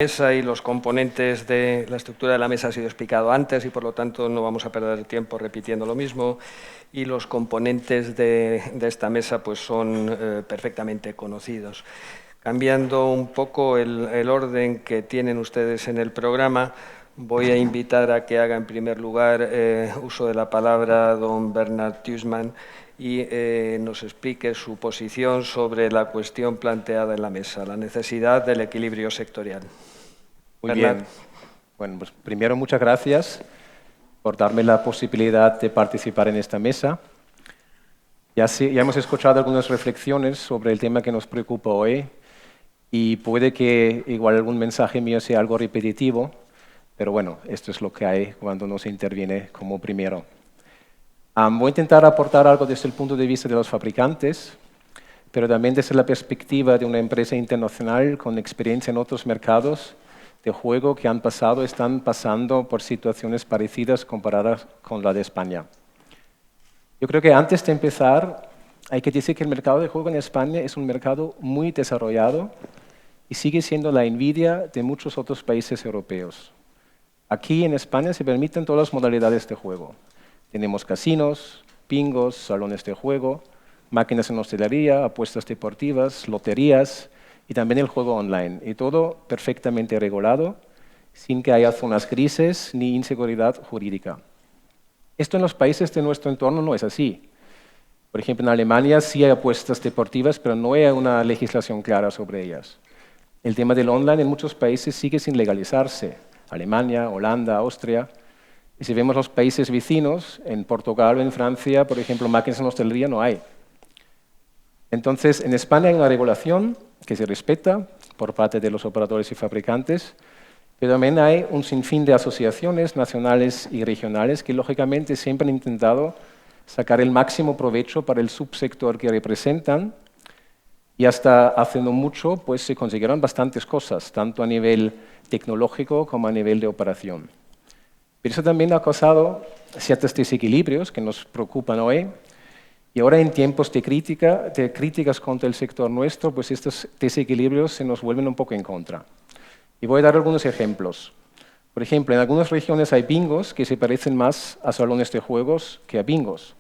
Mesa y los componentes de la estructura de la mesa ha sido explicado antes y por lo tanto no vamos a perder tiempo repitiendo lo mismo, y los componentes de esta mesa pues son perfectamente conocidos. Cambiando un poco el orden que tienen ustedes en el programa, voy a invitar a que haga en primer lugar uso de la palabra don Bernard Tüßmann y nos explique su posición sobre la cuestión planteada en la mesa, la necesidad del equilibrio sectorial. Muy bien. Bueno, pues primero muchas gracias por darme la posibilidad de participar en esta mesa. Ya hemos escuchado algunas reflexiones sobre el tema que nos preocupa hoy y puede que igual algún mensaje mío sea algo repetitivo, pero bueno, esto es lo que hay cuando no se interviene como primero. Voy a intentar aportar algo desde el punto de vista de los fabricantes, pero también desde la perspectiva de una empresa internacional con experiencia en otros mercados de juego que han pasado, están pasando por situaciones parecidas comparadas con la de España. Yo creo que antes de empezar hay que decir que el mercado de juego en España es un mercado muy desarrollado y sigue siendo la envidia de muchos otros países europeos. Aquí en España se permiten todas las modalidades de juego. Tenemos casinos, bingos, salones de juego, máquinas en hostelería, apuestas deportivas, loterías y también el juego online. Y todo perfectamente regulado, sin que haya zonas grises ni inseguridad jurídica. Esto en los países de nuestro entorno no es así. Por ejemplo, en Alemania sí hay apuestas deportivas, pero no hay una legislación clara sobre ellas. El tema del online en muchos países sigue sin legalizarse. Alemania, Holanda, Austria. Y si vemos los países vecinos, en Portugal o en Francia, por ejemplo, máquinas en hostelería no hay. Entonces, en España hay una regulación que se respeta por parte de los operadores y fabricantes, pero también hay un sinfín de asociaciones nacionales y regionales que, lógicamente, siempre han intentado sacar el máximo provecho para el subsector que representan, y hasta hace no mucho pues, se consiguieron bastantes cosas, tanto a nivel tecnológico como a nivel de operación. Pero eso también ha causado ciertos desequilibrios que nos preocupan hoy, y ahora en tiempos de críticas contra el sector nuestro, pues estos desequilibrios se nos vuelven un poco en contra. Y voy a dar algunos ejemplos. Por ejemplo, en algunas regiones hay bingos que se parecen más a salones de juegos que a bingos.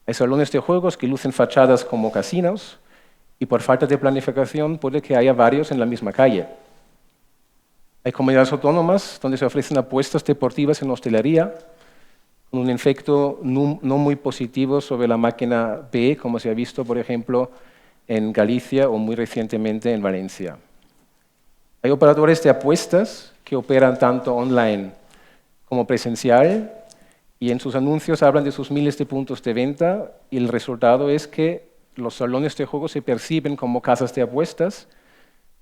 Hay salones de juegos que lucen fachadas como casinos y por falta de planificación puede que haya varios en la misma calle. Hay comunidades autónomas donde se ofrecen apuestas deportivas en hostelería con un efecto no muy positivo sobre la máquina B, como se ha visto, por ejemplo, en Galicia o muy recientemente en Valencia. Hay operadores de apuestas que operan tanto online como presencial y en sus anuncios hablan de sus miles de puntos de venta y el resultado es que los salones de juego se perciben como casas de apuestas.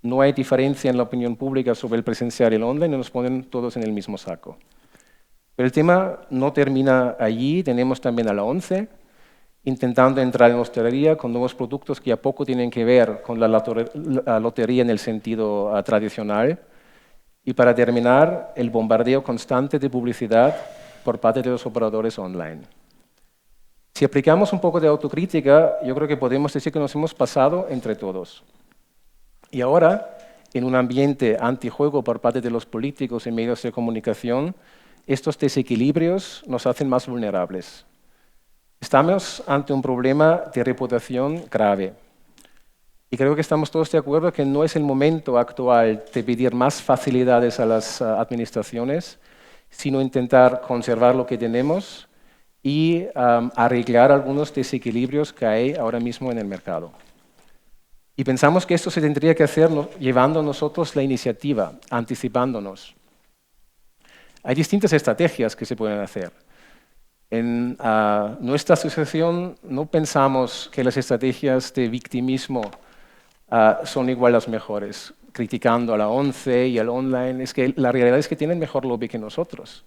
No hay diferencia en la opinión pública sobre el presencial y el online y nos ponen todos en el mismo saco. Pero el tema no termina allí, tenemos también a la ONCE intentando entrar en hostelería con nuevos productos que ya poco tienen que ver con la lotería en el sentido tradicional. Y para terminar, el bombardeo constante de publicidad por parte de los operadores online. Si aplicamos un poco de autocrítica, yo creo que podemos decir que nos hemos pasado entre todos. Y ahora, en un ambiente antijuego por parte de los políticos y medios de comunicación, estos desequilibrios nos hacen más vulnerables. Estamos ante un problema de reputación grave. Y creo que estamos todos de acuerdo que no es el momento actual de pedir más facilidades a las administraciones, sino intentar conservar lo que tenemos y arreglar algunos desequilibrios que hay ahora mismo en el mercado. Y pensamos que esto se tendría que hacer llevando nosotros la iniciativa, anticipándonos. Hay distintas estrategias que se pueden hacer. En nuestra asociación no pensamos que las estrategias de victimismo son igual las mejores, criticando a la ONCE y al online. Es que la realidad es que tienen mejor lobby que nosotros.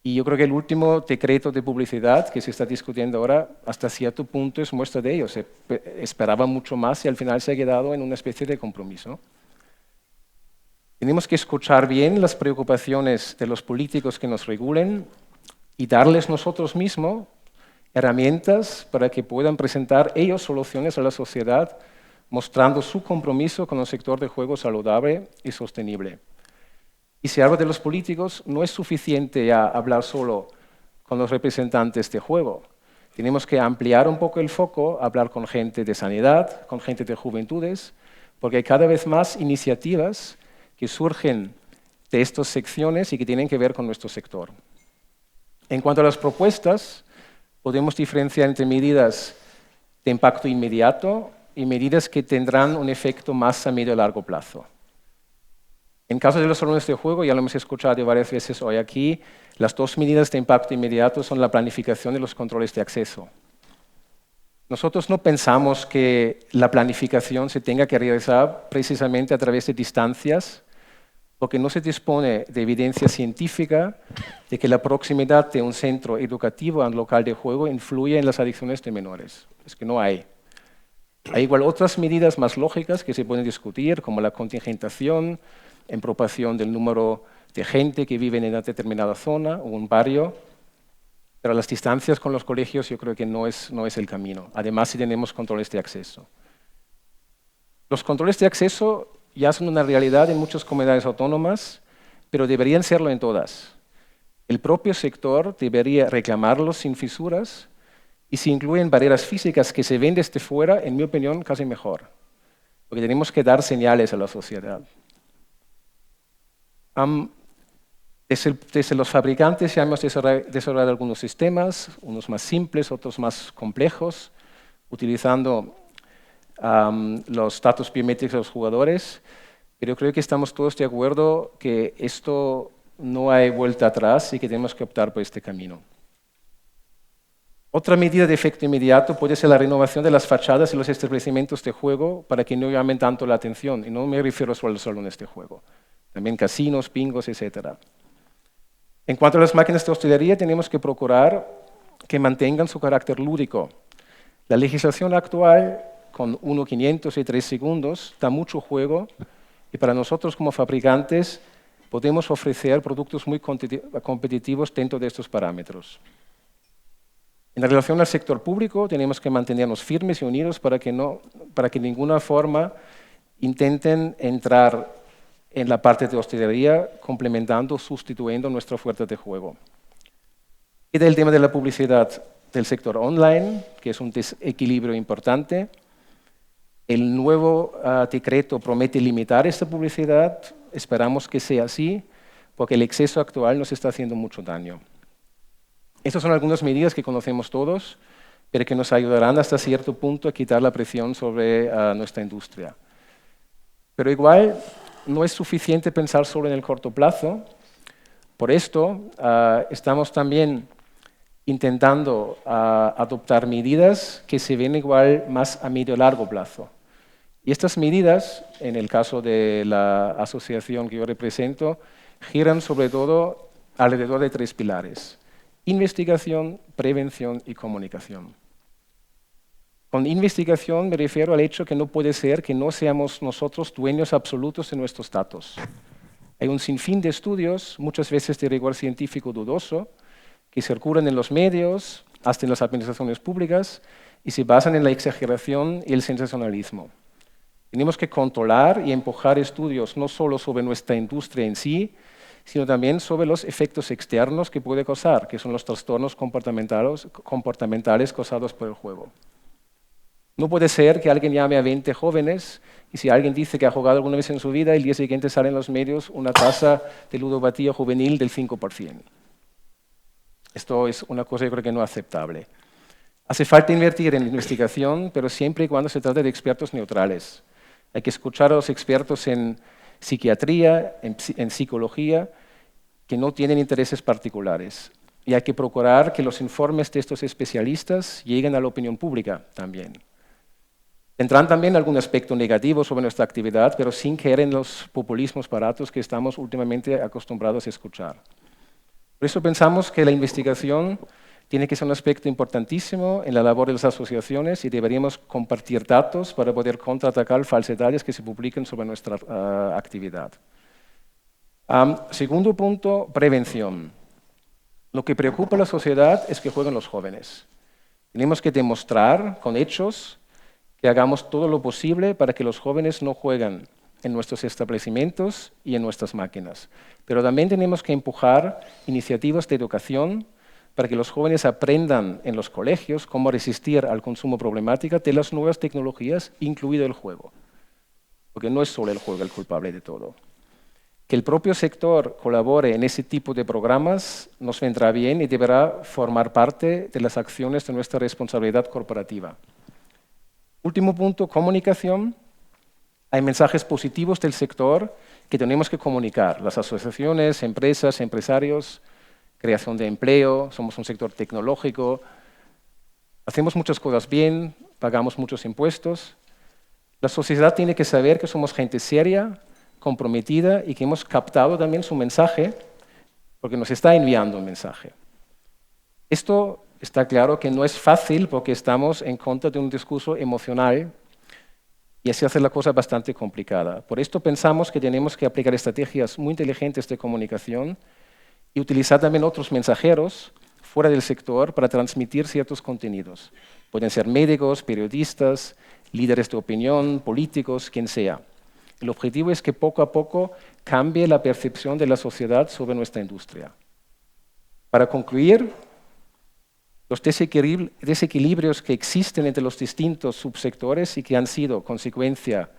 Y yo creo que el último decreto de publicidad que se está discutiendo ahora, hasta cierto punto es muestra de ello. Se esperaba mucho más y al final se ha quedado en una especie de compromiso. Tenemos que escuchar bien las preocupaciones de los políticos que nos regulen y darles nosotros mismos herramientas para que puedan presentar ellos soluciones a la sociedad mostrando su compromiso con un sector de juego saludable y sostenible. Y si hablo de los políticos, no es suficiente ya hablar solo con los representantes de juego. Tenemos que ampliar un poco el foco, hablar con gente de sanidad, con gente de juventudes, porque hay cada vez más iniciativas que surgen de estas secciones y que tienen que ver con nuestro sector. En cuanto a las propuestas, podemos diferenciar entre medidas de impacto inmediato y medidas que tendrán un efecto más a medio y largo plazo. En caso de los salones de juego, ya lo hemos escuchado varias veces hoy aquí, las dos medidas de impacto inmediato son la planificación y los controles de acceso. Nosotros no pensamos que la planificación se tenga que realizar precisamente a través de distancias, porque no se dispone de evidencia científica de que la proximidad de un centro educativo a un local de juego influye en las adicciones de menores. Es que no hay. Hay igual otras medidas más lógicas que se pueden discutir, como la contingentación en proporción del número de gente que vive en una determinada zona o un barrio, pero las distancias con los colegios yo creo que no es el camino. Además, si tenemos controles de acceso. Los controles de acceso ya son una realidad en muchas comunidades autónomas, pero deberían serlo en todas. El propio sector debería reclamarlos sin fisuras y si incluyen barreras físicas que se ven desde fuera, en mi opinión, casi mejor, porque tenemos que dar señales a la sociedad. Desde los fabricantes ya hemos desarrollado algunos sistemas, unos más simples, otros más complejos, utilizando los datos biométricos de los jugadores, pero creo que estamos todos de acuerdo que esto no hay vuelta atrás y que tenemos que optar por este camino. Otra medida de efecto inmediato puede ser la renovación de las fachadas y los establecimientos de juego para que no llamen tanto la atención, y no me refiero solo a los salones de juego, también casinos, bingos, etc. En cuanto a las máquinas de hostelería, tenemos que procurar que mantengan su carácter lúdico. La legislación actual, con 1.500 y 3 segundos, da mucho juego y para nosotros como fabricantes podemos ofrecer productos muy competitivos dentro de estos parámetros. En relación al sector público, tenemos que mantenernos firmes y unidos para que de ninguna forma intenten entrar en la parte de hostelería complementando o sustituyendo nuestra oferta de juego. Queda el tema de la publicidad del sector online, que es un desequilibrio importante. El nuevo decreto promete limitar esta publicidad, esperamos que sea así, porque el exceso actual nos está haciendo mucho daño. Estas son algunas medidas que conocemos todos, pero que nos ayudarán hasta cierto punto a quitar la presión sobre nuestra industria. Pero igual no es suficiente pensar solo en el corto plazo. Por esto estamos también intentando adoptar medidas que se ven igual más a medio y largo plazo. Y estas medidas, en el caso de la asociación que yo represento, giran sobre todo alrededor de 3 pilares: investigación, prevención y comunicación. Con investigación me refiero al hecho que no puede ser que no seamos nosotros dueños absolutos de nuestros datos. Hay un sinfín de estudios, muchas veces de rigor científico dudoso, que circulan en los medios, hasta en las administraciones públicas, y se basan en la exageración y el sensacionalismo. Tenemos que controlar y empujar estudios no solo sobre nuestra industria en sí, sino también sobre los efectos externos que puede causar, que son los trastornos comportamentales causados por el juego. No puede ser que alguien llame a 20 jóvenes y si alguien dice que ha jugado alguna vez en su vida, el día siguiente sale en los medios una tasa de ludopatía juvenil del 5%. Esto es una cosa yo creo que no aceptable. Hace falta invertir en investigación, pero siempre y cuando se trate de expertos neutrales. Hay que escuchar a los expertos en psiquiatría, en psicología, que no tienen intereses particulares. Y hay que procurar que los informes de estos especialistas lleguen a la opinión pública también. Tendrán también algún aspecto negativo sobre nuestra actividad, pero sin caer en los populismos baratos que estamos últimamente acostumbrados a escuchar. Por eso pensamos que la investigación tiene que ser un aspecto importantísimo en la labor de las asociaciones y deberíamos compartir datos para poder contraatacar falsedades que se publiquen sobre nuestra actividad. Segundo punto, prevención. Lo que preocupa a la sociedad es que jueguen los jóvenes. Tenemos que demostrar con hechos que hagamos todo lo posible para que los jóvenes no jueguen en nuestros establecimientos y en nuestras máquinas. Pero también tenemos que empujar iniciativas de educación para que los jóvenes aprendan en los colegios cómo resistir al consumo problemático de las nuevas tecnologías, incluido el juego. Porque no es solo el juego el culpable de todo. Que el propio sector colabore en ese tipo de programas nos vendrá bien y deberá formar parte de las acciones de nuestra responsabilidad corporativa. Último punto, comunicación. Hay mensajes positivos del sector que tenemos que comunicar. Las asociaciones, empresas, empresarios, creación de empleo, somos un sector tecnológico, hacemos muchas cosas bien, pagamos muchos impuestos. La sociedad tiene que saber que somos gente seria, comprometida y que hemos captado también su mensaje porque nos está enviando un mensaje. Esto está claro que no es fácil porque estamos en contra de un discurso emocional y así hace la cosa bastante complicada. Por esto pensamos que tenemos que aplicar estrategias muy inteligentes de comunicación y utilizar también otros mensajeros fuera del sector para transmitir ciertos contenidos. Pueden ser médicos, periodistas, líderes de opinión, políticos, quien sea. El objetivo es que poco a poco cambie la percepción de la sociedad sobre nuestra industria. Para concluir, los desequilibrios que existen entre los distintos subsectores y que han sido consecuencia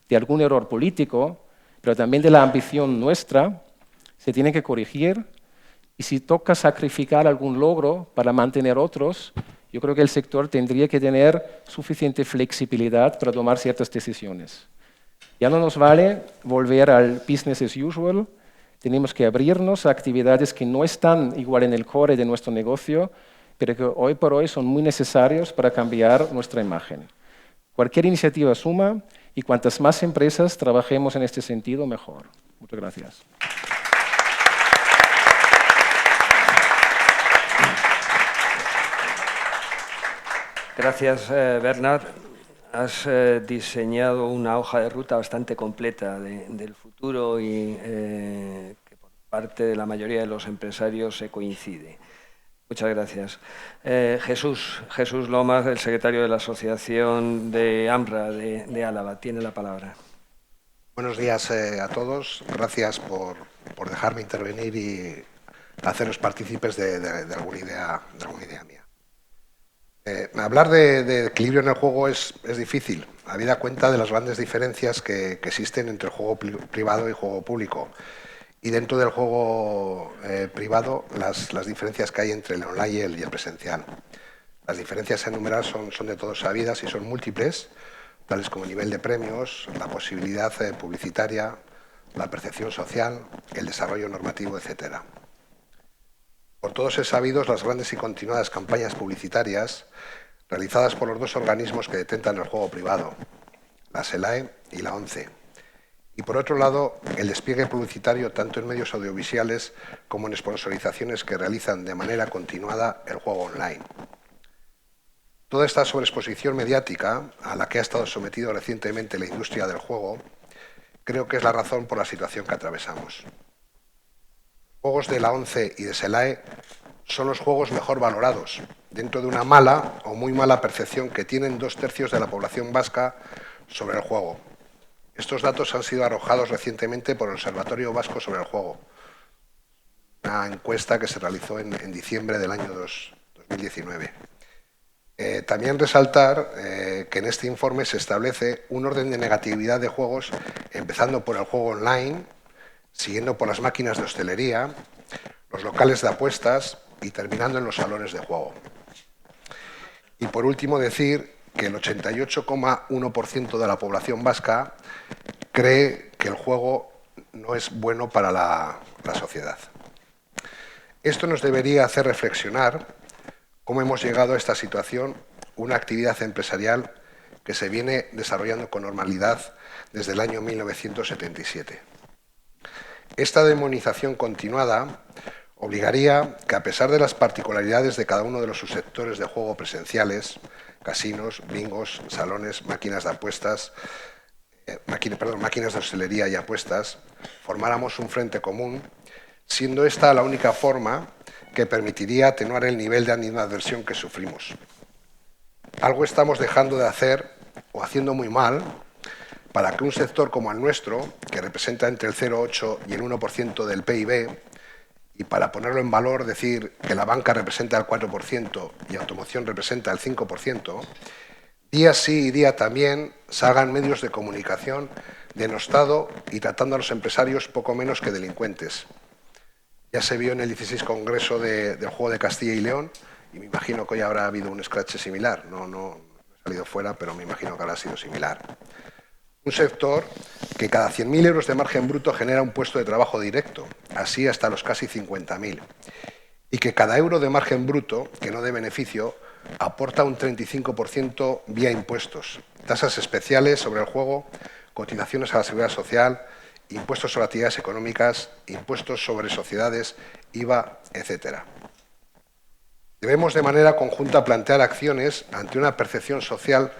de algún error político, pero también de la ambición nuestra, se tienen que corregir y si toca sacrificar algún logro para mantener otros, yo creo que el sector tendría que tener suficiente flexibilidad para tomar ciertas decisiones. Ya no nos vale volver al business as usual, tenemos que abrirnos a actividades que no están igual en el core de nuestro negocio, pero que hoy por hoy son muy necesarios para cambiar nuestra imagen. Cualquier iniciativa suma y cuantas más empresas trabajemos en este sentido, mejor. Muchas gracias. Gracias, Bernard. Has diseñado una hoja de ruta bastante completa del futuro y que por parte de la mayoría de los empresarios se coincide. Muchas gracias. Jesús Lomas, el secretario de la Asociación de AMRA de Álava, tiene la palabra. Buenos días a todos. Gracias por dejarme intervenir y haceros partícipes de alguna idea mía. Hablar de equilibrio en el juego es difícil, habida cuenta de las grandes diferencias que existen entre el juego privado y el juego público. Y dentro del juego privado, las diferencias que hay entre el online y el presencial. Las diferencias a enumerar son de todos sabidas y son múltiples, tales como el nivel de premios, la posibilidad publicitaria, la percepción social, el desarrollo normativo, etc. Por todos es sabidos las grandes y continuadas campañas publicitarias realizadas por los dos organismos que detentan el juego privado, la SELAE y la ONCE. Y por otro lado, el despliegue publicitario tanto en medios audiovisuales como en sponsorizaciones que realizan de manera continuada el juego online. Toda esta sobreexposición mediática a la que ha estado sometido recientemente la industria del juego, creo que es la razón por la situación que atravesamos. Juegos de la ONCE y de SELAE son los juegos mejor valorados, dentro de una mala o muy mala percepción que tienen 2/3 de la población vasca sobre el juego. Estos datos han sido arrojados recientemente por el Observatorio Vasco sobre el Juego, una encuesta que se realizó en diciembre del año 2019. También resaltar que en este informe se establece un orden de negatividad de juegos, empezando por el juego online, siguiendo por las máquinas de hostelería, los locales de apuestas y terminando en los salones de juego. Y por último decir que el 88,1% de la población vasca cree que el juego no es bueno para la sociedad. Esto nos debería hacer reflexionar cómo hemos llegado a esta situación, una actividad empresarial que se viene desarrollando con normalidad desde el año 1977. Esta demonización continuada obligaría que, a pesar de las particularidades de cada uno de los subsectores de juego presenciales, casinos, bingos, salones, máquinas de apuestas, máquinas de hostelería y apuestas, formáramos un frente común, siendo esta la única forma que permitiría atenuar el nivel de animadversión que sufrimos. Algo estamos dejando de hacer o haciendo muy mal para que un sector como el nuestro, que representa entre el 0,8 y el 1% del PIB, y para ponerlo en valor, decir que la banca representa el 4% y automoción representa el 5%, día sí y día también salgan medios de comunicación denostado y tratando a los empresarios poco menos que delincuentes. Ya se vio en el 16 Congreso del Juego de Castilla y León, y me imagino que hoy habrá habido un escrache similar. No he salido fuera, pero me imagino que habrá sido similar. Un sector que cada 100.000 euros de margen bruto genera un puesto de trabajo directo, así hasta los casi 50.000. Y que cada euro de margen bruto, que no de beneficio, aporta un 35% vía impuestos, tasas especiales sobre el juego, cotizaciones a la seguridad social, impuestos sobre actividades económicas, impuestos sobre sociedades, IVA, etc. Debemos de manera conjunta plantear acciones ante una percepción social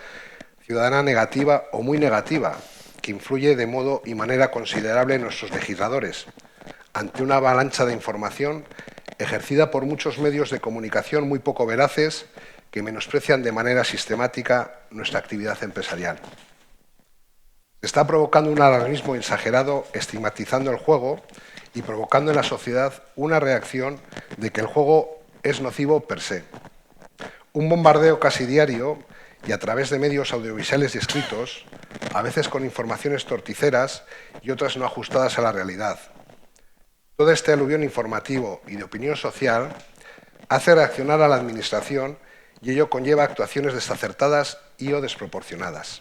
ciudadana negativa o muy negativa, que influye de modo y manera considerable en nuestros legisladores, ante una avalancha de información ejercida por muchos medios de comunicación muy poco veraces que menosprecian de manera sistemática nuestra actividad empresarial. Se está provocando un alarmismo exagerado, estigmatizando el juego y provocando en la sociedad una reacción de que el juego es nocivo per se. Un bombardeo casi diario y a través de medios audiovisuales y escritos, a veces con informaciones torticeras y otras no ajustadas a la realidad. Todo este aluvión informativo y de opinión social hace reaccionar a la Administración y ello conlleva actuaciones desacertadas y o desproporcionadas.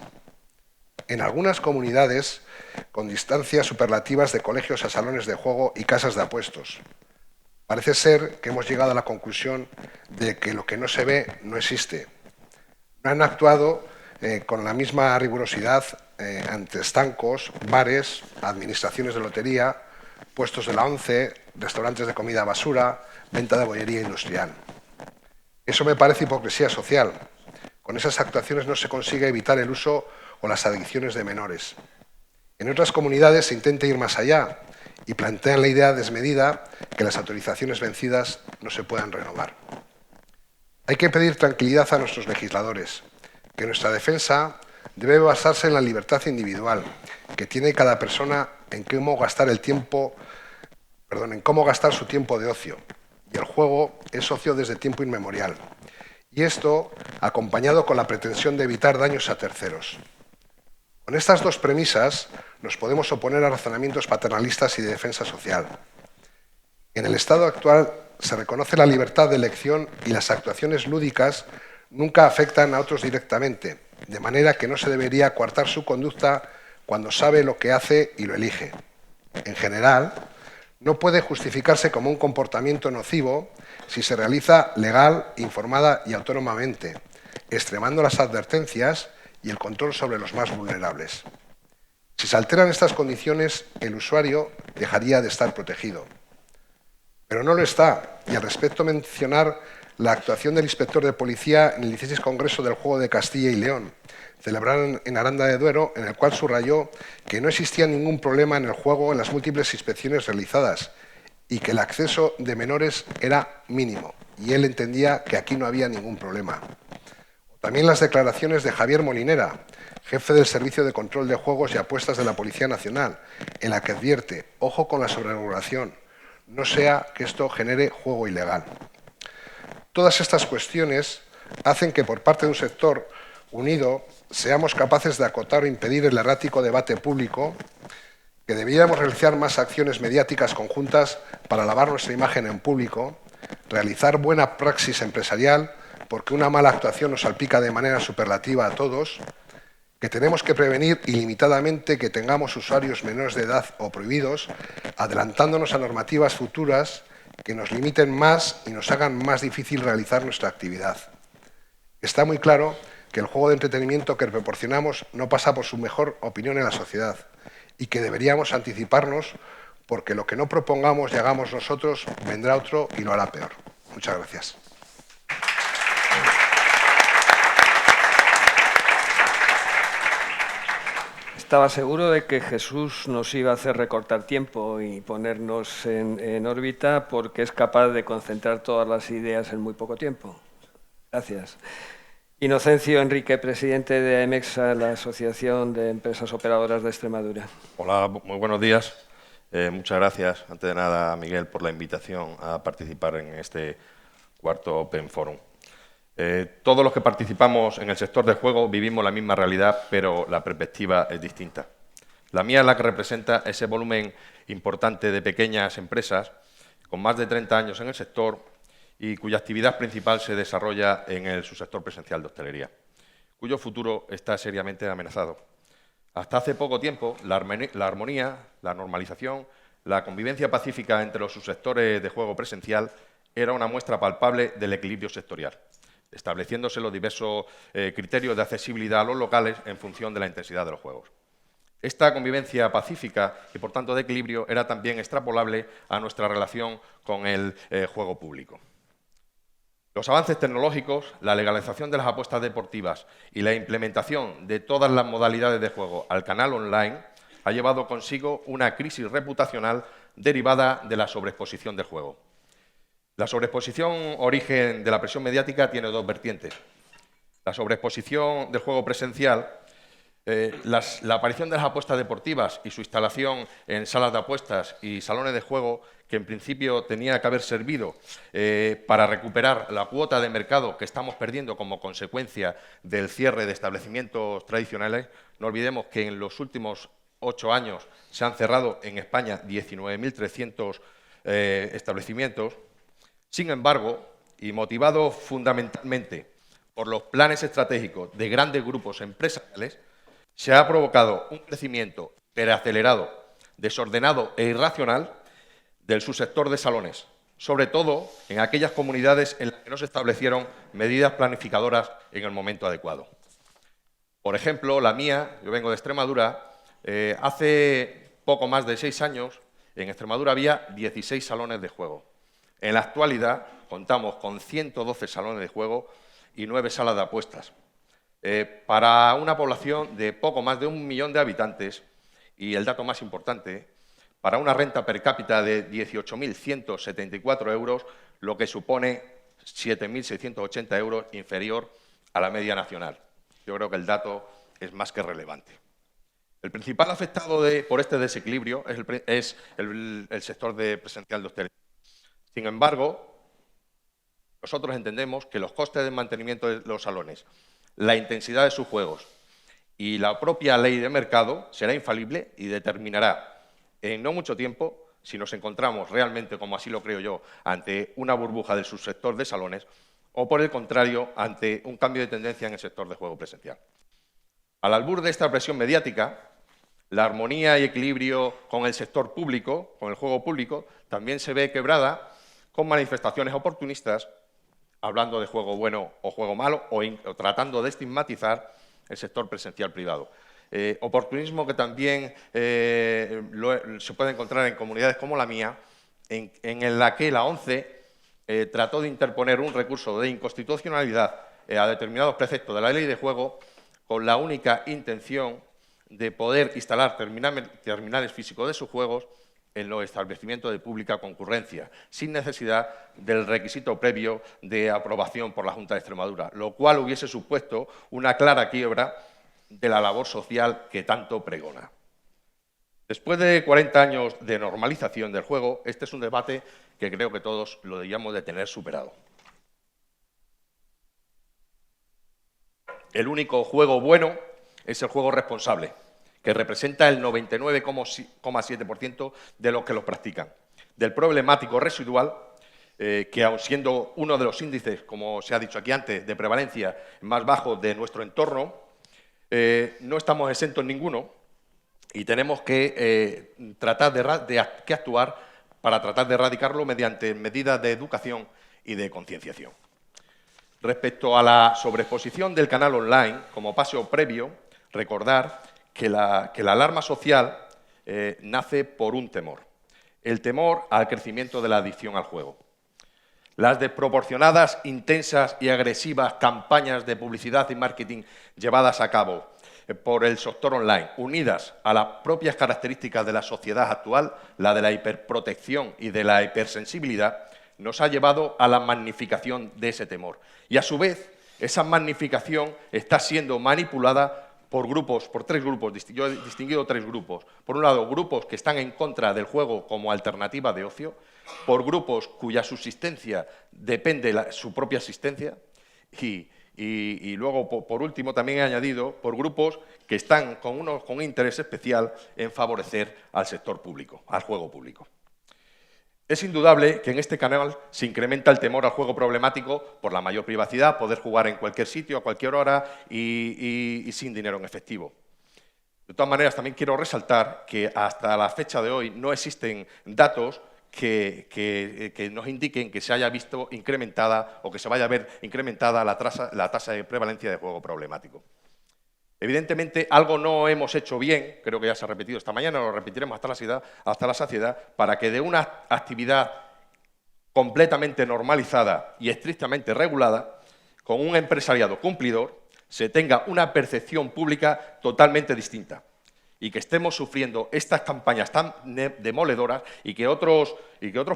En algunas comunidades, con distancias superlativas de colegios a salones de juego y casas de apuestos. Parece ser que hemos llegado a la conclusión de que lo que no se ve no existe. No han actuado con la misma rigurosidad ante estancos, bares, administraciones de lotería, puestos de la ONCE, restaurantes de comida basura, venta de bollería industrial. Eso me parece hipocresía social. Con esas actuaciones no se consigue evitar el uso o las adicciones de menores. En otras comunidades se intenta ir más allá y plantean la idea desmedida que las autorizaciones vencidas no se puedan renovar. Hay que pedir tranquilidad a nuestros legisladores, que nuestra defensa debe basarse en la libertad individual que tiene cada persona en cómo gastar su tiempo de ocio. Y el juego es ocio desde tiempo inmemorial. Y esto acompañado con la pretensión de evitar daños a terceros. Con estas dos premisas nos podemos oponer a razonamientos paternalistas y de defensa social. En el estado actual se reconoce la libertad de elección y las actuaciones lúdicas nunca afectan a otros directamente, de manera que no se debería coartar su conducta cuando sabe lo que hace y lo elige. En general, no puede justificarse como un comportamiento nocivo si se realiza legal, informada y autónomamente, extremando las advertencias y el control sobre los más vulnerables. Si se alteran estas condiciones, el usuario dejaría de estar protegido. Pero no lo está, y al respecto mencionar la actuación del inspector de policía en el 16 Congreso del Juego de Castilla y León, celebrado en Aranda de Duero, en el cual subrayó que no existía ningún problema en el juego en las múltiples inspecciones realizadas y que el acceso de menores era mínimo, y él entendía que aquí no había ningún problema. También las declaraciones de Javier Molinera, jefe del Servicio de Control de Juegos y Apuestas de la Policía Nacional, en la que advierte, ojo con la sobreregulación, no sea que esto genere juego ilegal. Todas estas cuestiones hacen que por parte de un sector unido seamos capaces de acotar o impedir el errático debate público, que debiéramos realizar más acciones mediáticas conjuntas para lavar nuestra imagen en público, realizar buena praxis empresarial, porque una mala actuación nos salpica de manera superlativa a todos, que tenemos que prevenir ilimitadamente que tengamos usuarios menores de edad o prohibidos, adelantándonos a normativas futuras que nos limiten más y nos hagan más difícil realizar nuestra actividad. Está muy claro que el juego de entretenimiento que proporcionamos no pasa por su mejor opinión en la sociedad y que deberíamos anticiparnos porque lo que no propongamos y hagamos nosotros vendrá otro y lo hará peor. Muchas gracias. Estaba seguro de que Jesús nos iba a hacer recortar tiempo y ponernos en órbita porque es capaz de concentrar todas las ideas en muy poco tiempo. Gracias. Inocencio Enrique, presidente de AEMEXA, la Asociación de Empresas Operadoras de Extremadura. Hola, muy buenos días. Muchas gracias, antes de nada, Miguel, por la invitación a participar en este cuarto Open Forum. Todos los que participamos en el sector del juego vivimos la misma realidad, pero la perspectiva es distinta. La mía es la que representa ese volumen importante de pequeñas empresas con más de 30 años en el sector y cuya actividad principal se desarrolla en el subsector presencial de hostelería, cuyo futuro está seriamente amenazado. Hasta hace poco tiempo, la armonía, la normalización, la convivencia pacífica entre los subsectores de juego presencial era una muestra palpable del equilibrio sectorial, estableciéndose los diversos criterios de accesibilidad a los locales en función de la intensidad de los juegos. Esta convivencia pacífica y, por tanto, de equilibrio era también extrapolable a nuestra relación con el juego público. Los avances tecnológicos, la legalización de las apuestas deportivas y la implementación de todas las modalidades de juego al canal online ha llevado consigo una crisis reputacional derivada de la sobreexposición del juego. La sobreexposición, origen de la presión mediática, tiene dos vertientes. La sobreexposición del juego presencial, la aparición de las apuestas deportivas y su instalación en salas de apuestas y salones de juego, que en principio tenía que haber servido para recuperar la cuota de mercado que estamos perdiendo como consecuencia del cierre de establecimientos tradicionales. No olvidemos que en los últimos 8 años se han cerrado en España 19.300 establecimientos. Sin embargo, y motivado fundamentalmente por los planes estratégicos de grandes grupos empresariales, se ha provocado un crecimiento hiperacelerado, desordenado e irracional del subsector de salones, sobre todo en aquellas comunidades en las que no se establecieron medidas planificadoras en el momento adecuado. Por ejemplo, la mía, yo vengo de Extremadura, hace poco más de 6 años en Extremadura había 16 salones de juego. En la actualidad contamos con 112 salones de juego y 9 salas de apuestas. Para una población de poco más de 1 millón de habitantes, y el dato más importante, para una renta per cápita de 18.174 euros, lo que supone 7.680 euros inferior a la media nacional. Yo creo que el dato es más que relevante. El principal afectado por este desequilibrio es el sector presencial de hostelería. Sin embargo, nosotros entendemos que los costes de mantenimiento de los salones, la intensidad de sus juegos y la propia ley de mercado será infalible y determinará en no mucho tiempo si nos encontramos realmente, como así lo creo yo, ante una burbuja del subsector de salones o, por el contrario, ante un cambio de tendencia en el sector de juego presencial. Al albur de esta presión mediática, la armonía y equilibrio con el sector público, con el juego público, también se ve quebrada con manifestaciones oportunistas, hablando de juego bueno o juego malo, o tratando de estigmatizar el sector presencial privado. Oportunismo que también se puede encontrar en comunidades como la mía, en la que la ONCE trató de interponer un recurso de inconstitucionalidad a determinados preceptos de la ley de juego con la única intención de poder instalar terminales físicos de sus juegos en los establecimientos de pública concurrencia, sin necesidad del requisito previo de aprobación por la Junta de Extremadura, lo cual hubiese supuesto una clara quiebra de la labor social que tanto pregona. Después de 40 años de normalización del juego, este es un debate que creo que todos lo deberíamos de tener superado. El único juego bueno es el juego responsable, que representa el 99,7% de los que lo practican. Del problemático residual, que aun siendo uno de los índices, como se ha dicho aquí antes, de prevalencia más bajos de nuestro entorno, no estamos exentos ninguno y tenemos que actuar para tratar de erradicarlo mediante medidas de educación y de concienciación. Respecto a la sobreexposición del canal online, como paso previo, recordar que la alarma social nace por un temor, el temor al crecimiento de la adicción al juego. Las desproporcionadas, intensas y agresivas campañas de publicidad y marketing llevadas a cabo por el sector online, unidas a las propias características de la sociedad actual, la de la hiperprotección y de la hipersensibilidad, nos ha llevado a la magnificación de ese temor. Y a su vez, esa magnificación está siendo manipulada por grupos, por tres grupos, yo he distinguido tres grupos. Por un lado, grupos que están en contra del juego como alternativa de ocio, por grupos cuya subsistencia depende de su propia existencia y luego, por último, también he añadido por grupos que están con un interés especial en favorecer al sector público, al juego público. Es indudable que en este canal se incrementa el temor al juego problemático por la mayor privacidad, poder jugar en cualquier sitio, a cualquier hora y sin dinero en efectivo. De todas maneras, también quiero resaltar que hasta la fecha de hoy no existen datos que nos indiquen que se haya visto incrementada o que se vaya a ver incrementada la tasa de prevalencia de juego problemático. Evidentemente, algo no hemos hecho bien, creo que ya se ha repetido esta mañana, lo repetiremos hasta la saciedad, para que de una actividad completamente normalizada y estrictamente regulada, con un empresariado cumplidor, se tenga una percepción pública totalmente distinta y que estemos sufriendo estas campañas tan demoledoras y que otros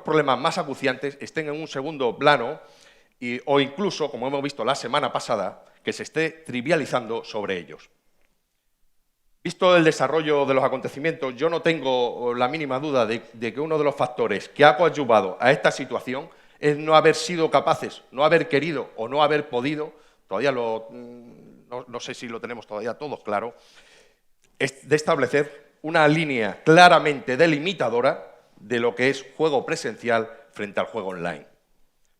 problemas más acuciantes estén en un segundo plano o incluso, como hemos visto la semana pasada, que se esté trivializando sobre ellos. Visto el desarrollo de los acontecimientos, yo no tengo la mínima duda de que uno de los factores que ha coadyuvado a esta situación es no haber sido capaces, no haber querido o no haber podido, todavía no sé si lo tenemos todavía todos claro, de establecer una línea claramente delimitadora de lo que es juego presencial frente al juego online.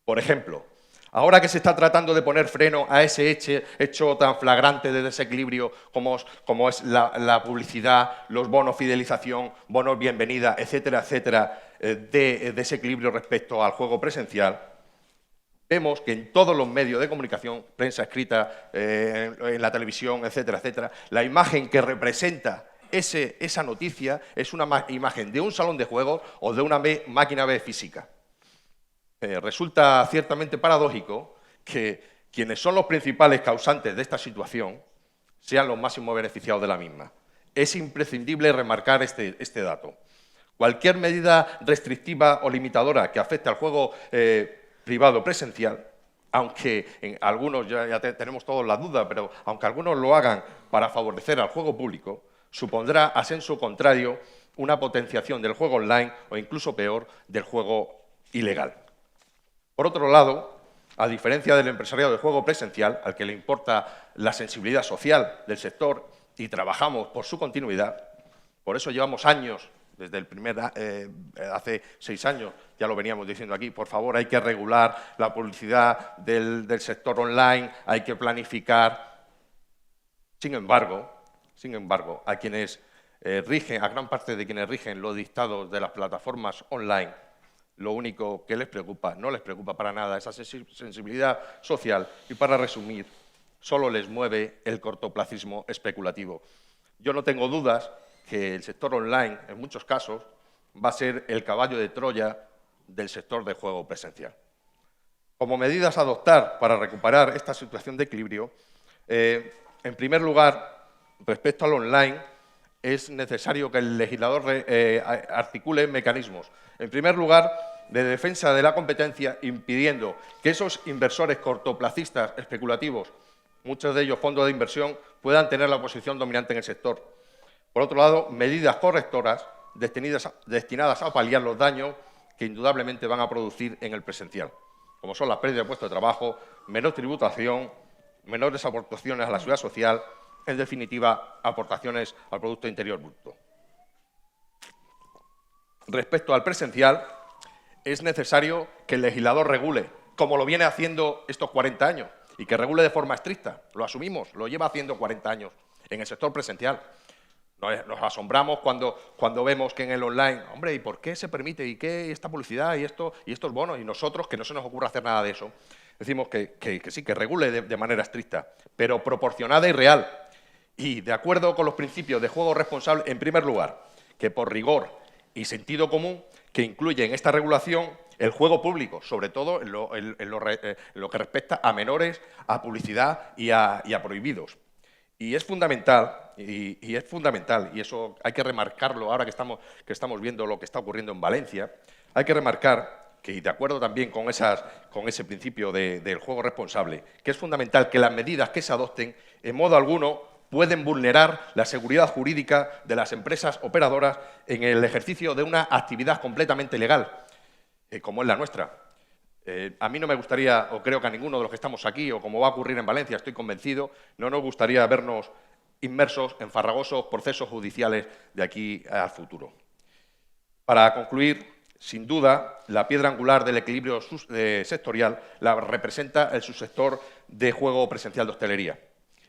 Por ejemplo, ahora que se está tratando de poner freno a ese hecho tan flagrante de desequilibrio como es la publicidad, los bonos fidelización, bonos bienvenida, etcétera, etcétera, de desequilibrio respecto al juego presencial, vemos que en todos los medios de comunicación, prensa escrita, en la televisión, etcétera, etcétera, la imagen que representa esa noticia es una imagen de un salón de juegos o de una máquina B física. Resulta ciertamente paradójico que quienes son los principales causantes de esta situación sean los máximos beneficiados de la misma. Es imprescindible remarcar este dato. Cualquier medida restrictiva o limitadora que afecte al juego privado presencial, aunque en algunos ya tenemos todos la duda, pero aunque algunos lo hagan para favorecer al juego público, supondrá, a sensu contrario, una potenciación del juego online o incluso peor, del juego ilegal. Por otro lado, a diferencia del empresariado de juego presencial, al que le importa la sensibilidad social del sector y trabajamos por su continuidad, por eso llevamos años, desde hace 6 años, ya lo veníamos diciendo aquí, por favor, hay que regular la publicidad del sector online, hay que planificar. Sin embargo, a quienes a gran parte de quienes rigen los dictados de las plataformas online, lo único que les preocupa, no les preocupa para nada esa sensibilidad social y, para resumir, solo les mueve el cortoplacismo especulativo. Yo no tengo dudas que el sector online, en muchos casos, va a ser el caballo de Troya del sector de juego presencial. Como medidas a adoptar para recuperar esta situación de equilibrio, en primer lugar, respecto al online, es necesario que el legislador articule mecanismos. En primer lugar, de defensa de la competencia, impidiendo que esos inversores cortoplacistas especulativos, muchos de ellos fondos de inversión, puedan tener la posición dominante en el sector. Por otro lado, medidas correctoras destinadas a paliar los daños que indudablemente van a producir en el presencial, como son las pérdidas de puestos de trabajo, menor tributación, menores aportaciones a la seguridad social, en definitiva, aportaciones al Producto Interior Bruto. Respecto al presencial, es necesario que el legislador regule, como lo viene haciendo estos 40 años, y que regule de forma estricta. Lo asumimos, lo lleva haciendo 40 años en el sector presencial. Nos asombramos cuando vemos que en el online, hombre, ¿y por qué se permite? ¿Y qué esta publicidad y estos bonos? Y nosotros, que no se nos ocurra hacer nada de eso, decimos que sí, que regule de manera estricta, pero proporcionada y real. Y de acuerdo con los principios de juego responsable, en primer lugar, que por rigor y sentido común, que incluye en esta regulación el juego público, sobre todo en lo que respecta a menores, a publicidad y a prohibidos. Y es fundamental, y eso hay que remarcarlo ahora que estamos viendo lo que está ocurriendo en Valencia, hay que remarcar que de acuerdo también con ese principio del juego responsable, que es fundamental que las medidas que se adopten en modo alguno pueden vulnerar la seguridad jurídica de las empresas operadoras en el ejercicio de una actividad completamente legal, como es la nuestra. A mí no me gustaría, o creo que a ninguno de los que estamos aquí, o como va a ocurrir en Valencia, estoy convencido, no nos gustaría vernos inmersos en farragosos procesos judiciales de aquí al futuro. Para concluir, sin duda, la piedra angular del equilibrio sectorial la representa el subsector de juego presencial de hostelería.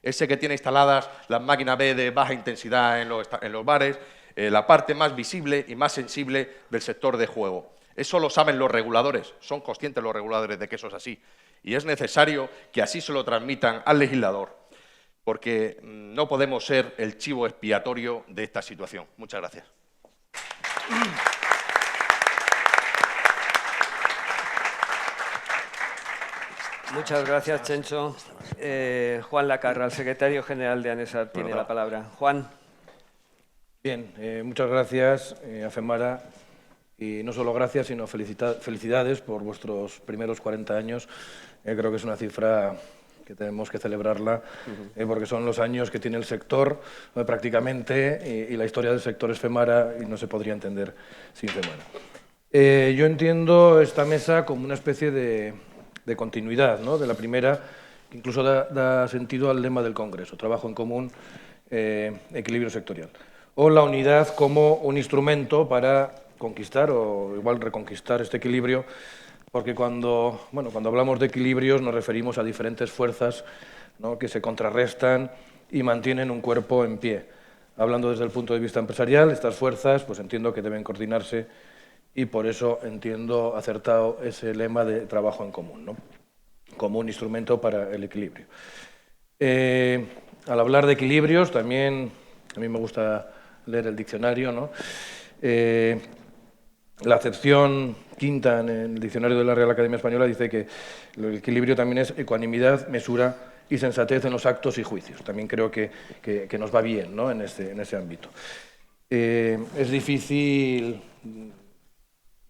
Ese que tiene instaladas las máquinas B de baja intensidad en los bares, la parte más visible y más sensible del sector de juego. Eso lo saben los reguladores, son conscientes los reguladores de que eso es así. Y es necesario que así se lo transmitan al legislador, porque no podemos ser el chivo expiatorio de esta situación. Muchas gracias. Muchas gracias, Chencho. Juan Lacarra, el secretario general de ANESAR, tiene la palabra. Juan. Bien, muchas gracias a FEMARA. Y no solo gracias, sino felicidades por vuestros primeros 40 años. Creo que es una cifra que tenemos que celebrarla, porque son los años que tiene el sector prácticamente, y la historia del sector es FEMARA y no se podría entender sin FEMARA. Yo entiendo esta mesa como una especie de continuidad, ¿no?, de la primera, que incluso da sentido al lema del Congreso, trabajo en común, equilibrio sectorial, o la unidad como un instrumento para conquistar o igual reconquistar este equilibrio, porque cuando hablamos de equilibrios nos referimos a diferentes fuerzas, ¿no?, que se contrarrestan y mantienen un cuerpo en pie. Hablando desde el punto de vista empresarial, estas fuerzas pues entiendo que deben coordinarse y por eso entiendo acertado ese lema de trabajo en común, ¿no?, como un instrumento para el equilibrio. Al hablar de equilibrios, también a mí me gusta leer el diccionario, ¿no? La acepción quinta en el diccionario de la Real Academia Española dice que el equilibrio también es ecuanimidad, mesura y sensatez en los actos y juicios. También creo que nos va bien, ¿no?, en ese ámbito. Es difícil,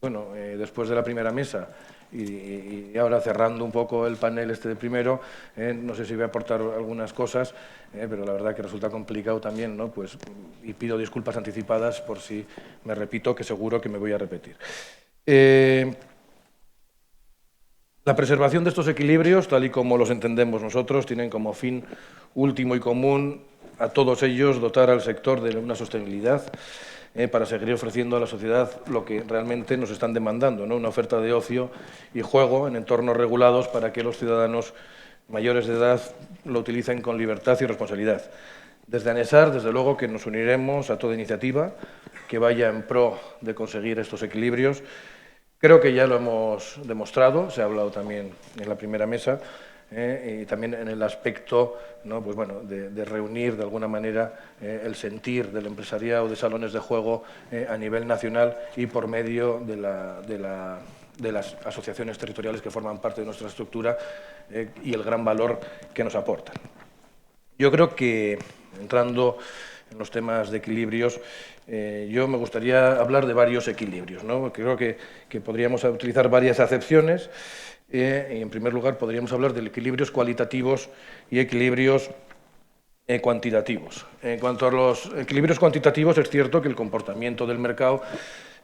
después de la primera mesa y ahora cerrando un poco el panel de primero, no sé si voy a aportar algunas cosas, pero la verdad que resulta complicado también, ¿no?, pues, y pido disculpas anticipadas por si me repito, que seguro que me voy a repetir. La preservación de estos equilibrios, tal y como los entendemos nosotros, tienen como fin último y común a todos ellos dotar al sector de una sostenibilidad para seguir ofreciendo a la sociedad lo que realmente nos están demandando, ¿no?, una oferta de ocio y juego en entornos regulados para que los ciudadanos mayores de edad lo utilicen con libertad y responsabilidad. Desde ANESAR, desde luego que nos uniremos a toda iniciativa que vaya en pro de conseguir estos equilibrios. Creo que ya lo hemos demostrado, se ha hablado también en la primera mesa, y también en el aspecto, ¿no?, pues de reunir de alguna manera el sentir del empresariado de salones de juego a nivel nacional y por medio de las asociaciones territoriales que forman parte de nuestra estructura y el gran valor que nos aportan. Yo creo que, entrando en los temas de equilibrios, yo me gustaría hablar de varios equilibrios, ¿no? Creo que podríamos utilizar varias acepciones. Y en primer lugar, podríamos hablar de equilibrios cualitativos y equilibrios cuantitativos. En cuanto a los equilibrios cuantitativos, es cierto que el comportamiento del mercado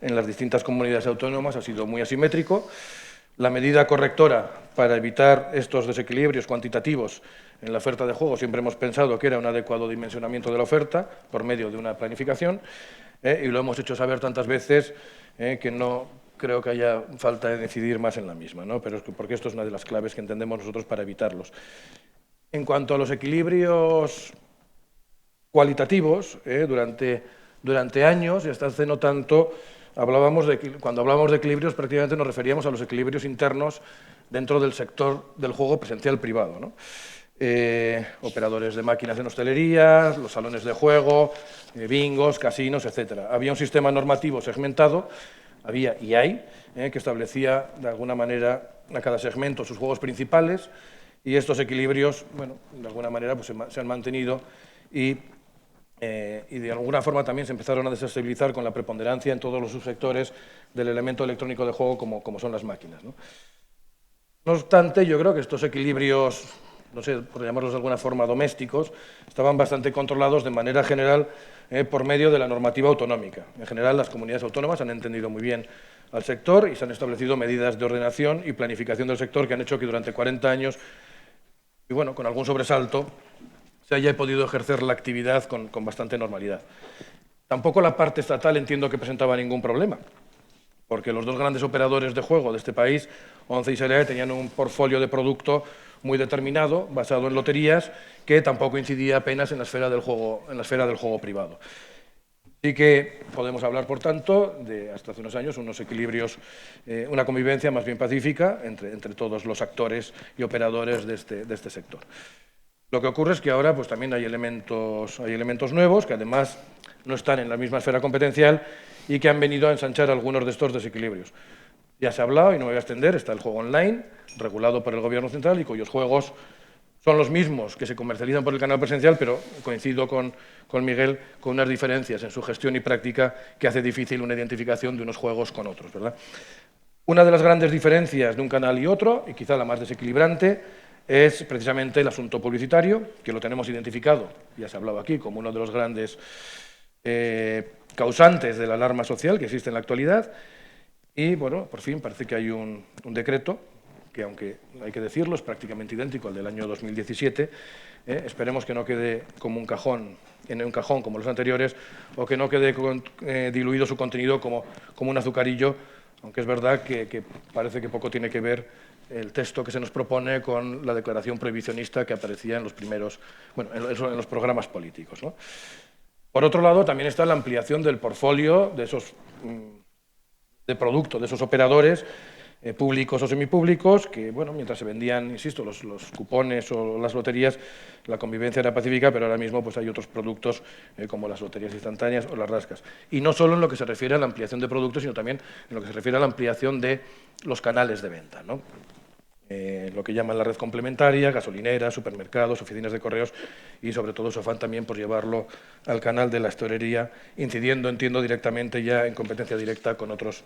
en las distintas comunidades autónomas ha sido muy asimétrico. La medida correctora para evitar estos desequilibrios cuantitativos en la oferta de juego siempre hemos pensado que era un adecuado dimensionamiento de la oferta por medio de una planificación, y lo hemos hecho saber tantas veces que no creo que haya falta de decidir más en la misma, ¿no?, pero porque esto es una de las claves que entendemos nosotros para evitarlos. En cuanto a los equilibrios cualitativos, durante años, y hasta hace no tanto, cuando hablábamos de equilibrios prácticamente nos referíamos a los equilibrios internos dentro del sector del juego presencial privado, ¿no? Operadores de máquinas en hostelería, los salones de juego, bingos, casinos, etc. Había un sistema normativo segmentado, había y hay, que establecía de alguna manera a cada segmento sus juegos principales, y estos equilibrios, de alguna manera pues, se han mantenido y y de alguna forma también se empezaron a desestabilizar con la preponderancia en todos los subsectores del elemento electrónico de juego como son las máquinas, ¿no? No obstante, yo creo que estos equilibrios, no sé, por llamarlos de alguna forma domésticos, estaban bastante controlados de manera general por medio de la normativa autonómica. En general, las comunidades autónomas han entendido muy bien al sector y se han establecido medidas de ordenación y planificación del sector que han hecho que durante 40 años, y bueno, con algún sobresalto, se haya podido ejercer la actividad con bastante normalidad. Tampoco la parte estatal entiendo que presentaba ningún problema, porque los dos grandes operadores de juego de este país, ONCE y SERAE, tenían un portfolio de producto muy determinado, basado en loterías, que tampoco incidía apenas en la esfera del juego privado. Sí que podemos hablar, por tanto, de hasta hace unos años unos equilibrios, una convivencia más bien pacífica entre todos los actores y operadores de este sector. Lo que ocurre es que ahora pues, también hay elementos nuevos que además no están en la misma esfera competencial y que han venido a ensanchar algunos de estos desequilibrios. Ya se ha hablado, y no me voy a extender, está el juego online, regulado por el Gobierno central y cuyos juegos son los mismos que se comercializan por el canal presencial, pero coincido con Miguel, con unas diferencias en su gestión y práctica que hace difícil una identificación de unos juegos con otros, ¿verdad? Una de las grandes diferencias de un canal y otro, y quizá la más desequilibrante, es precisamente el asunto publicitario, que lo tenemos identificado, ya se ha hablado aquí, como uno de los grandes causantes de la alarma social que existe en la actualidad. Y, bueno, por fin parece que hay un decreto que, aunque hay que decirlo, es prácticamente idéntico al del año 2017. Esperemos que no quede como un cajón como los anteriores, o que no quede diluido su contenido como un azucarillo, aunque es verdad que parece que poco tiene que ver el texto que se nos propone con la declaración prohibicionista que aparecía en los primeros, bueno, en los programas políticos, ¿no? Por otro lado, también está la ampliación del portfolio de esos de esos operadores públicos o semipúblicos, que, bueno, mientras se vendían, insisto, los cupones o las loterías, la convivencia era pacífica, pero ahora mismo pues, hay otros productos como las loterías instantáneas o las rascas. Y no solo en lo que se refiere a la ampliación de productos, sino también en lo que se refiere a la ampliación de los canales de venta, ¿no? Lo que llaman la red complementaria, gasolineras, supermercados, oficinas de correos y, sobre todo, su afán también por llevarlo al canal de la hostelería, incidiendo, entiendo, directamente ya en competencia directa con otros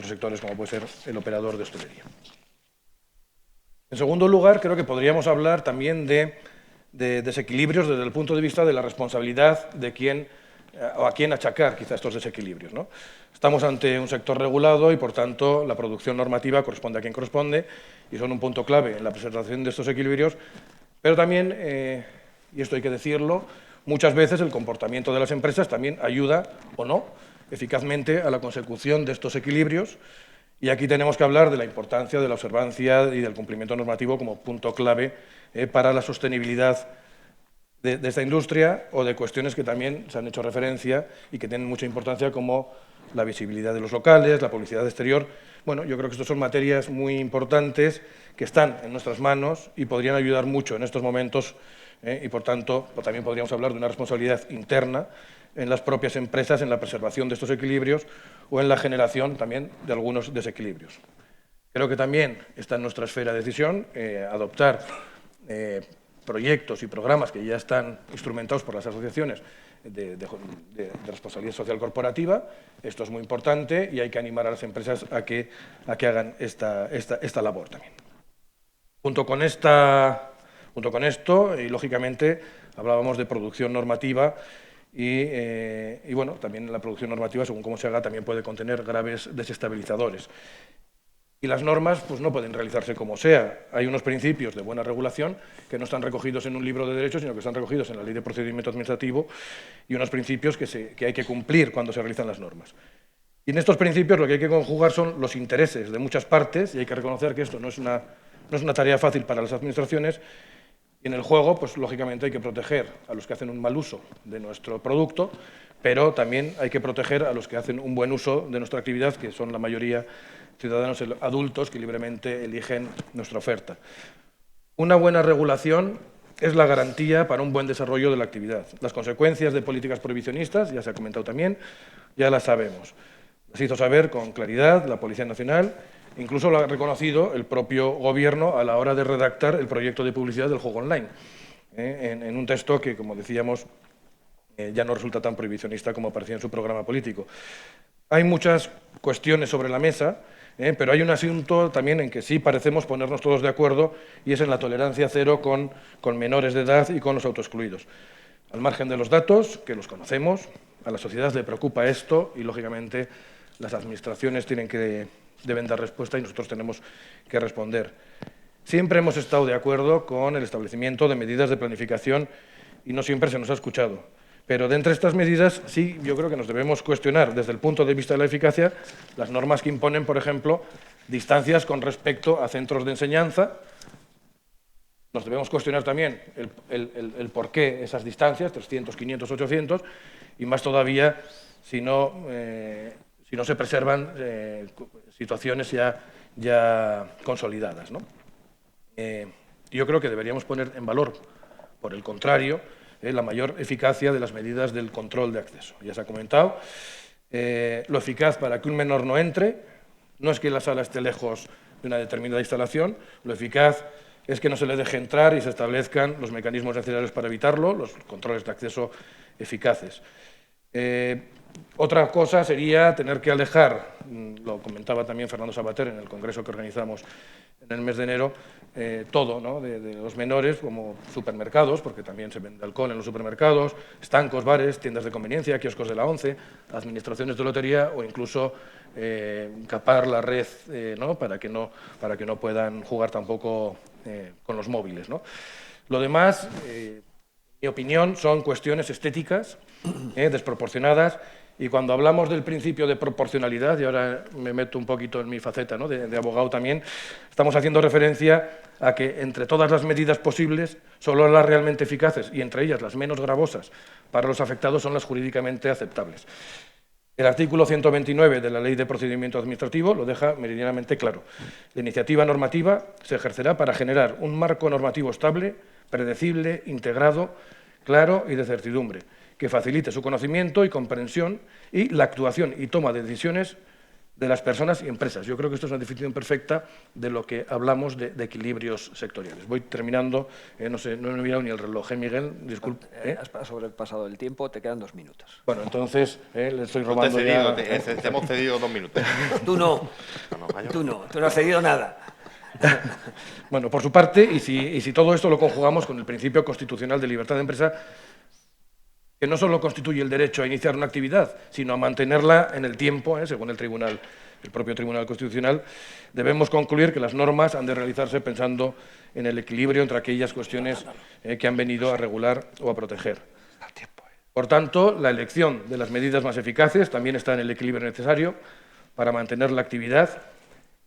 sectores, como puede ser el operador de hostelería. En segundo lugar, creo que podríamos hablar también de desequilibrios desde el punto de vista de la responsabilidad de quién o a quién achacar quizá estos desequilibrios, ¿no? Estamos ante un sector regulado y, por tanto, la producción normativa corresponde a quien corresponde y son un punto clave en la preservación de estos equilibrios, pero también, y esto hay que decirlo, muchas veces el comportamiento de las empresas también ayuda o no eficazmente a la consecución de estos equilibrios, y aquí tenemos que hablar de la importancia de la observancia y del cumplimiento normativo como punto clave para la sostenibilidad de esta industria, o de cuestiones que también se han hecho referencia y que tienen mucha importancia, como la visibilidad de los locales, la publicidad exterior. Bueno, yo creo que estas son materias muy importantes que están en nuestras manos y podrían ayudar mucho en estos momentos y, por tanto, también podríamos hablar de una responsabilidad interna en las propias empresas en la preservación de estos equilibrios o en la generación también de algunos desequilibrios. Creo que también está en nuestra esfera de decisión adoptar proyectos y programas que ya están instrumentados por las asociaciones de responsabilidad social corporativa. Esto es muy importante y hay que animar a las empresas a que hagan esta labor también. Junto con esto, y lógicamente, hablábamos de producción normativa y bueno, también la producción normativa, según cómo se haga, también puede contener graves desestabilizadores. Y las normas pues, no pueden realizarse como sea. Hay unos principios de buena regulación que no están recogidos en un libro de derecho, sino que están recogidos en la Ley de Procedimiento Administrativo, y unos principios que hay que cumplir cuando se realizan las normas. Y en estos principios lo que hay que conjugar son los intereses de muchas partes, y hay que reconocer que esto no es una tarea fácil para las administraciones. Y en el juego, pues lógicamente hay que proteger a los que hacen un mal uso de nuestro producto, pero también hay que proteger a los que hacen un buen uso de nuestra actividad, que son la mayoría ciudadanos adultos que libremente eligen nuestra oferta. Una buena regulación es la garantía para un buen desarrollo de la actividad. Las consecuencias de políticas prohibicionistas, ya se ha comentado también, ya las sabemos. Las hizo saber con claridad la Policía Nacional, incluso lo ha reconocido el propio Gobierno a la hora de redactar el proyecto de publicidad del juego online, en un texto que, como decíamos, ya no resulta tan prohibicionista como parecía en su programa político. Hay muchas cuestiones sobre la mesa, pero hay un asunto también en que sí parecemos ponernos todos de acuerdo, y es en la tolerancia cero con menores de edad y con los autoexcluidos. Al margen de los datos, que los conocemos, a la sociedad le preocupa esto y, lógicamente, las administraciones deben dar respuesta y nosotros tenemos que responder. Siempre hemos estado de acuerdo con el establecimiento de medidas de planificación y no siempre se nos ha escuchado. Pero de entre estas medidas, sí, yo creo que nos debemos cuestionar desde el punto de vista de la eficacia las normas que imponen, por ejemplo, distancias con respecto a centros de enseñanza. Nos debemos cuestionar también el por qué esas distancias, 300, 500, 800, y más todavía si no se preservan situaciones ya consolidadas, ¿no? Yo creo que deberíamos poner en valor, por el contrario, la mayor eficacia de las medidas del control de acceso. Ya se ha comentado, lo eficaz para que un menor no entre no es que la sala esté lejos de una determinada instalación, lo eficaz es que no se le deje entrar y se establezcan los mecanismos necesarios para evitarlo, los controles de acceso eficaces. Otra cosa sería tener que alejar, lo comentaba también Fernando Sabater en el congreso que organizamos en el mes de enero, todo, ¿no?, de los menores, como supermercados, porque también se vende alcohol en los supermercados, estancos, bares, tiendas de conveniencia, kioscos de la ONCE, administraciones de lotería o incluso capar la red, ¿no?, para que no puedan jugar tampoco con los móviles, ¿no? Lo demás, en mi opinión, son cuestiones estéticas, desproporcionadas, y cuando hablamos del principio de proporcionalidad, y ahora me meto un poquito en mi faceta, ¿no?, de abogado también, estamos haciendo referencia a que entre todas las medidas posibles, solo las realmente eficaces, y entre ellas las menos gravosas para los afectados, son las jurídicamente aceptables. El artículo 129 de la Ley de Procedimiento Administrativo lo deja meridianamente claro. La iniciativa normativa se ejercerá para generar un marco normativo estable, predecible, integrado, claro y de certidumbre, que facilite su conocimiento y comprensión y la actuación y toma de decisiones de las personas y empresas. Yo creo que esto es una definición perfecta de lo que hablamos de equilibrios sectoriales. Voy terminando, no sé, no he mirado ni el reloj, Miguel, disculpe. Has sobrepasado el tiempo, te quedan 2 minutos. Bueno, entonces le estoy robando ya... Te hemos cedido 2 minutos. Tú no, tú no has cedido nada. Bueno, por su parte, y si todo esto lo conjugamos con el principio constitucional de libertad de empresa, que no solo constituye el derecho a iniciar una actividad, sino a mantenerla en el tiempo, según el propio Tribunal Constitucional, debemos concluir que las normas han de realizarse pensando en el equilibrio entre aquellas cuestiones que han venido a regular o a proteger. Por tanto, la elección de las medidas más eficaces también está en el equilibrio necesario para mantener la actividad,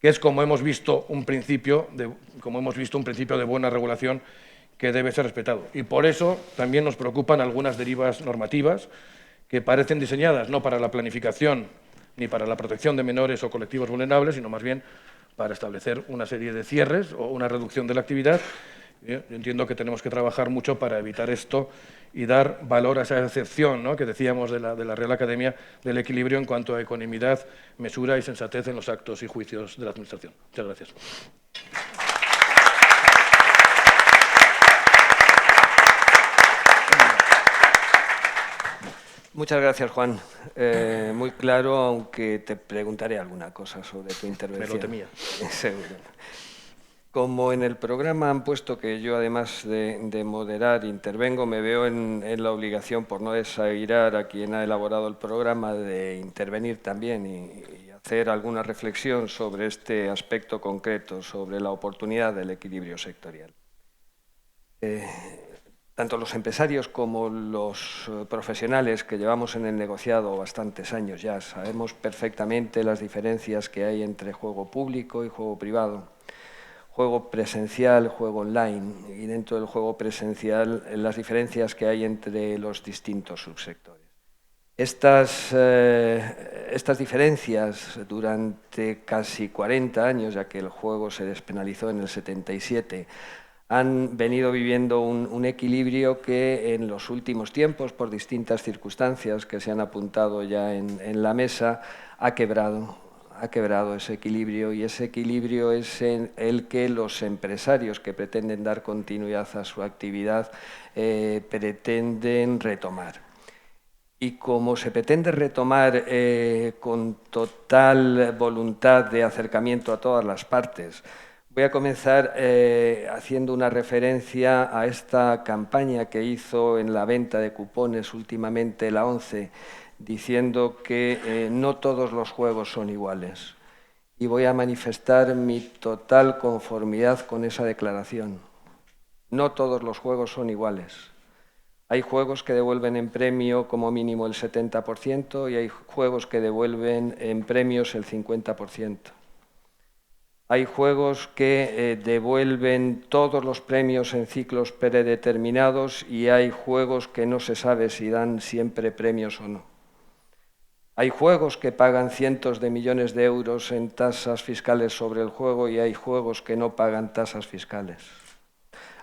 que es, como hemos visto, un principio de buena regulación que debe ser respetado. Y por eso también nos preocupan algunas derivas normativas que parecen diseñadas no para la planificación ni para la protección de menores o colectivos vulnerables, sino más bien para establecer una serie de cierres o una reducción de la actividad. Yo entiendo que tenemos que trabajar mucho para evitar esto y dar valor a esa excepción, ¿no?, que decíamos de la Real Academia, del equilibrio en cuanto a ecuanimidad, mesura y sensatez en los actos y juicios de la Administración. Muchas gracias. Muchas gracias, Juan. Muy claro, aunque te preguntaré alguna cosa sobre tu intervención. Me lo temía. Seguro. Como en el programa han puesto que yo, además de moderar, intervengo, me veo en la obligación, por no desairar a quien ha elaborado el programa, de intervenir también y hacer alguna reflexión sobre este aspecto concreto, sobre la oportunidad del equilibrio sectorial. Tanto los empresarios como los profesionales que llevamos en el negociado bastantes años ya sabemos perfectamente las diferencias que hay entre juego público y juego privado, juego presencial, juego online, y dentro del juego presencial las diferencias que hay entre los distintos subsectores. Estas diferencias durante casi 40 años, ya que el juego se despenalizó en el 77, han venido viviendo un equilibrio que en los últimos tiempos, por distintas circunstancias que se han apuntado ya en la mesa, ha quebrado ese equilibrio, y ese equilibrio es el que los empresarios que pretenden dar continuidad a su actividad pretenden retomar. y como se pretende retomar con total voluntad de acercamiento a todas las partes, voy a comenzar haciendo una referencia a esta campaña que hizo en la venta de cupones últimamente la ONCE, diciendo que no todos los juegos son iguales. Y voy a manifestar mi total conformidad con esa declaración. No todos los juegos son iguales. Hay juegos que devuelven en premio como mínimo el 70% y hay juegos que devuelven en premios el 50%. Hay juegos que devuelven todos los premios en ciclos predeterminados y hay juegos que no se sabe si dan siempre premios o no. Hay juegos que pagan cientos de millones de euros en tasas fiscales sobre el juego y hay juegos que no pagan tasas fiscales.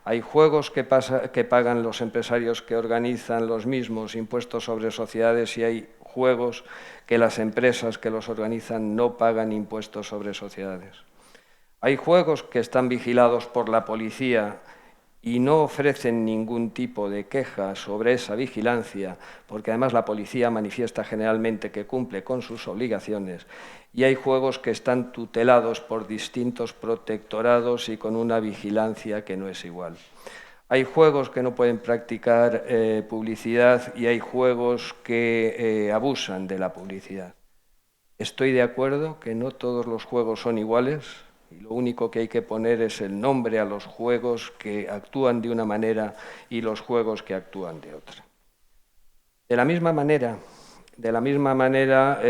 Hay juegos que pagan los empresarios que organizan los mismos impuestos sobre sociedades y hay juegos que las empresas que los organizan no pagan impuestos sobre sociedades. Hay juegos que están vigilados por la policía y no ofrecen ningún tipo de queja sobre esa vigilancia, porque además la policía manifiesta generalmente que cumple con sus obligaciones, y hay juegos que están tutelados por distintos protectorados y con una vigilancia que no es igual. Hay juegos que no pueden practicar publicidad y hay juegos que abusan de la publicidad. Estoy de acuerdo que no todos los juegos son iguales, y lo único que hay que poner es el nombre a los juegos que actúan de una manera y los juegos que actúan de otra. De la misma manera,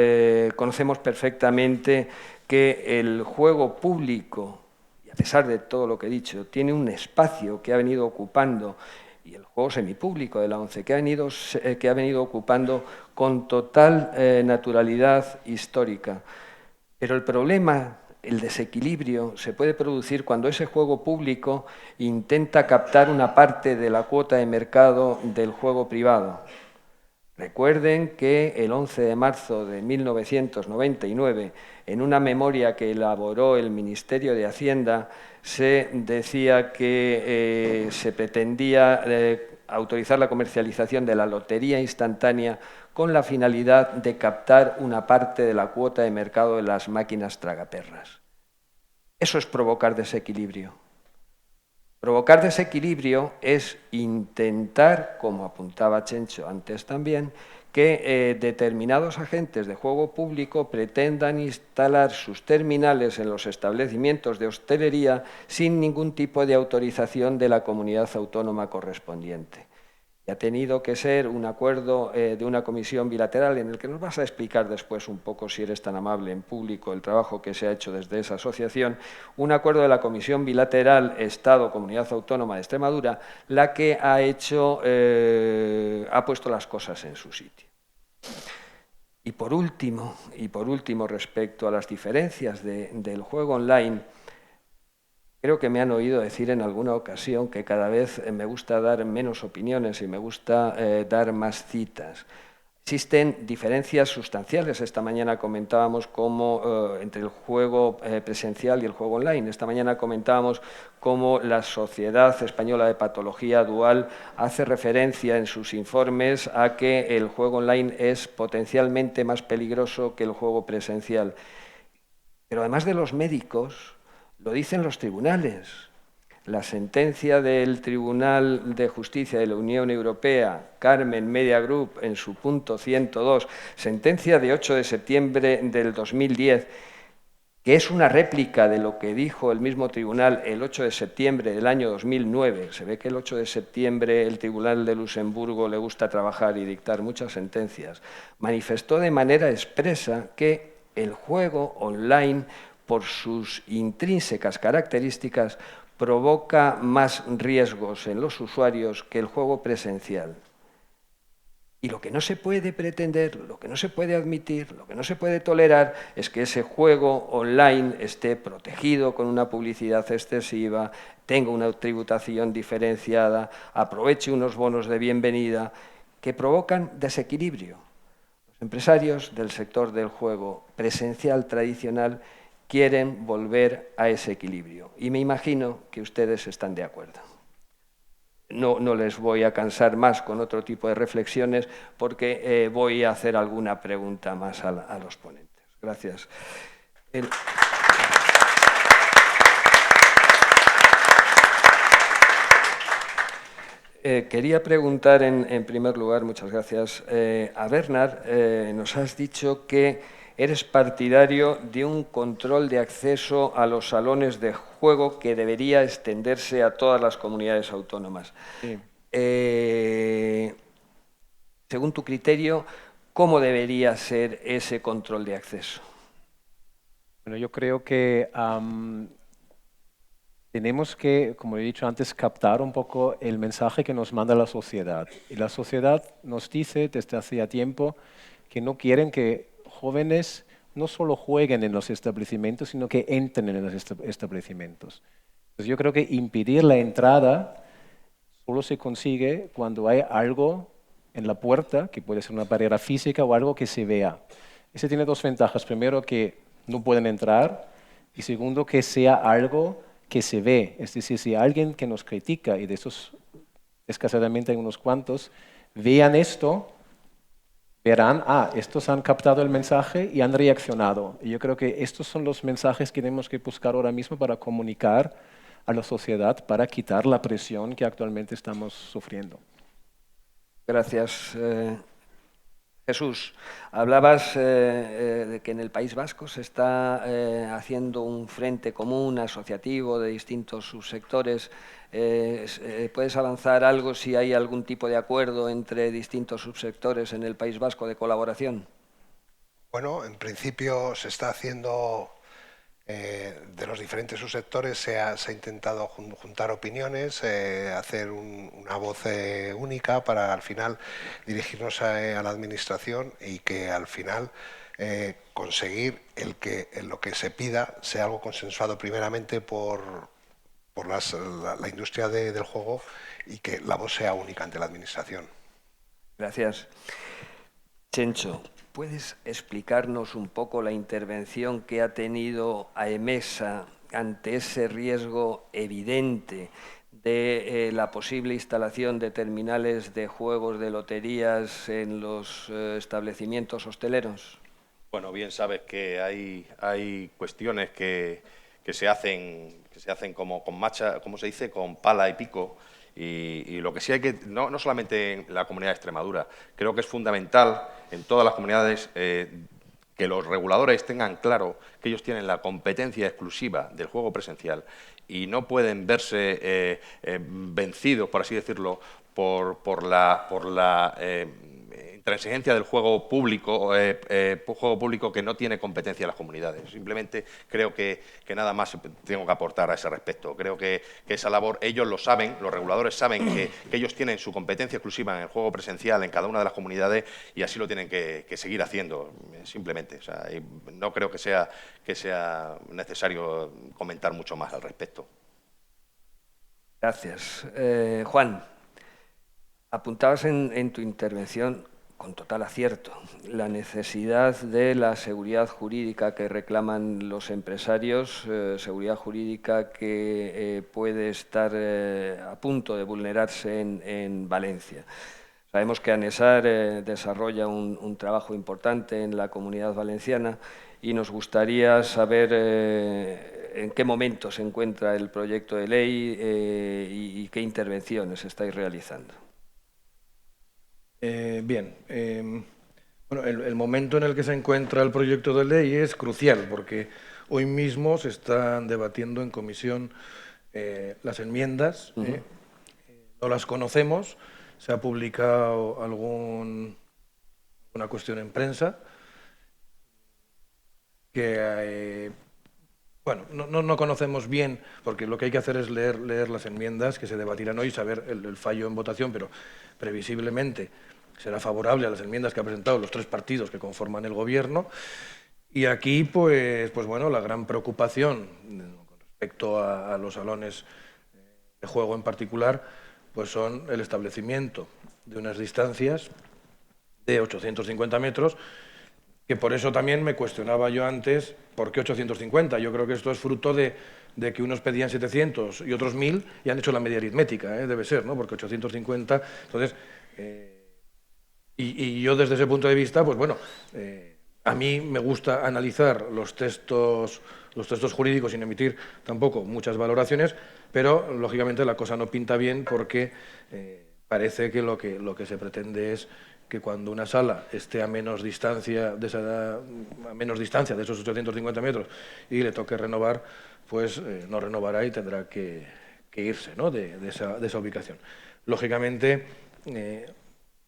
conocemos perfectamente que el juego público, y a pesar de todo lo que he dicho, tiene un espacio que ha venido ocupando, y el juego semipúblico de la ONCE, que ha venido ocupando con total naturalidad histórica. Pero el problema, el desequilibrio, se puede producir cuando ese juego público intenta captar una parte de la cuota de mercado del juego privado. Recuerden que el 11 de marzo de 1999, en una memoria que elaboró el Ministerio de Hacienda, se decía que se pretendía autorizar la comercialización de la lotería instantánea con la finalidad de captar una parte de la cuota de mercado de las máquinas tragaperras. Eso es provocar desequilibrio. Provocar desequilibrio es intentar, como apuntaba Chencho antes también, que determinados agentes de juego público pretendan instalar sus terminales en los establecimientos de hostelería sin ningún tipo de autorización de la comunidad autónoma correspondiente. Y ha tenido que ser un acuerdo de una comisión bilateral en el que nos vas a explicar después un poco, si eres tan amable, en público, el trabajo que se ha hecho desde esa asociación, un acuerdo de la comisión bilateral Estado-Comunidad Autónoma de Extremadura, la que ha puesto las cosas en su sitio. Y por último, respecto a las diferencias del juego online, creo que me han oído decir en alguna ocasión que cada vez me gusta dar menos opiniones y me gusta dar más citas. Existen diferencias sustanciales. Esta mañana comentábamos cómo entre el juego presencial y el juego online. Esta mañana comentábamos cómo la Sociedad Española de Patología Dual hace referencia en sus informes a que el juego online es potencialmente más peligroso que el juego presencial. Pero además de los médicos, lo dicen los tribunales. La sentencia del Tribunal de Justicia de la Unión Europea, Carmen Media Group, en su punto 102, sentencia de 8 de septiembre del 2010, que es una réplica de lo que dijo el mismo tribunal el 8 de septiembre del año 2009. Se ve que el 8 de septiembre el Tribunal de Luxemburgo le gusta trabajar y dictar muchas sentencias. Manifestó de manera expresa que el juego online, por sus intrínsecas características, provoca más riesgos en los usuarios que el juego presencial. Y lo que no se puede pretender, lo que no se puede admitir, lo que no se puede tolerar es que ese juego online esté protegido con una publicidad excesiva, tenga una tributación diferenciada, aproveche unos bonos de bienvenida que provocan desequilibrio. Los empresarios del sector del juego presencial tradicional quieren volver a ese equilibrio y me imagino que ustedes están de acuerdo. no les voy a cansar más con otro tipo de reflexiones porque voy a hacer alguna pregunta más a los ponentes. Gracias. Quería preguntar en primer lugar, muchas gracias, a Bernard. Nos has dicho que eres partidario de un control de acceso a los salones de juego que debería extenderse a todas las comunidades autónomas. Sí. Según tu criterio, ¿cómo debería ser ese control de acceso? Bueno, yo creo que tenemos que, como he dicho antes, captar un poco el mensaje que nos manda la sociedad. Y la sociedad nos dice desde hacía tiempo que no quieren que jóvenes no solo jueguen en los establecimientos, sino que entren en los establecimientos. Entonces yo creo que impedir la entrada solo se consigue cuando hay algo en la puerta, que puede ser una barrera física o algo que se vea. Ese tiene dos ventajas. Primero, que no pueden entrar, y segundo, que sea algo que se ve. Es decir, si alguien que nos critica, y de esos escasamente hay unos cuantos, vean esto, verán, estos han captado el mensaje y han reaccionado. Y yo creo que estos son los mensajes que tenemos que buscar ahora mismo para comunicar a la sociedad, para quitar la presión que actualmente estamos sufriendo. Gracias. Jesús, hablabas de que en el País Vasco se está haciendo un frente común asociativo de distintos subsectores. ¿Puedes avanzar algo si hay algún tipo de acuerdo entre distintos subsectores en el País Vasco de colaboración? Bueno, en principio se está haciendo, de los diferentes subsectores se ha intentado juntar opiniones, hacer una voz única para al final dirigirnos a la administración y que al final conseguir que lo que se pida sea algo consensuado primeramente por la industria del juego y que la voz sea única ante la administración. Gracias. Chencho, ¿puedes explicarnos un poco la intervención que ha tenido AEMESA ante ese riesgo evidente de la posible instalación de terminales de juegos de loterías en los establecimientos hosteleros? Bueno, bien sabes que hay cuestiones que se hacen como con macha, ¿cómo se dice?, con pala y pico. Y lo que sí hay que, no solamente en la comunidad de Extremadura, creo que es fundamental en todas las comunidades que los reguladores tengan claro que ellos tienen la competencia exclusiva del juego presencial y no pueden verse vencidos, por así decirlo, por la intransigencia del juego público que no tiene competencia en las comunidades. Simplemente creo que nada más tengo que aportar a ese respecto. Creo que esa labor, ellos lo saben, los reguladores saben que ellos tienen su competencia exclusiva en el juego presencial en cada una de las comunidades y así lo tienen que seguir haciendo, simplemente. O sea, no creo que sea necesario comentar mucho más al respecto. Gracias. Juan, apuntabas en tu intervención con total acierto la necesidad de la seguridad jurídica que reclaman los empresarios, seguridad jurídica que puede estar a punto de vulnerarse en Valencia. Sabemos que ANESAR desarrolla un trabajo importante en la Comunidad Valenciana y nos gustaría saber en qué momento se encuentra el proyecto de ley y qué intervenciones estáis realizando. Bien, bueno, el momento en el que se encuentra el proyecto de ley es crucial porque hoy mismo se están debatiendo en comisión las enmiendas, no las conocemos, se ha publicado alguna cuestión en prensa que, bueno, no conocemos bien, porque lo que hay que hacer es leer las enmiendas que se debatirán hoy y saber el fallo en votación, pero previsiblemente será favorable a las enmiendas que han presentado los tres partidos que conforman el Gobierno. Y aquí, pues bueno, la gran preocupación con respecto a los salones de juego en particular, pues son el establecimiento de unas distancias de 850 metros que por eso también me cuestionaba yo antes por qué 850. Yo creo que esto es fruto de que unos pedían 700 y otros 1000 y han hecho la media aritmética, debe ser, ¿no? Porque 850, entonces, y yo desde ese punto de vista, pues bueno, a mí me gusta analizar los textos jurídicos sin emitir tampoco muchas valoraciones, pero lógicamente la cosa no pinta bien porque parece que lo que se pretende es que cuando una sala esté a menos distancia de esos 850 metros y le toque renovar, pues no renovará y tendrá que irse, ¿no? de esa ubicación. Lógicamente,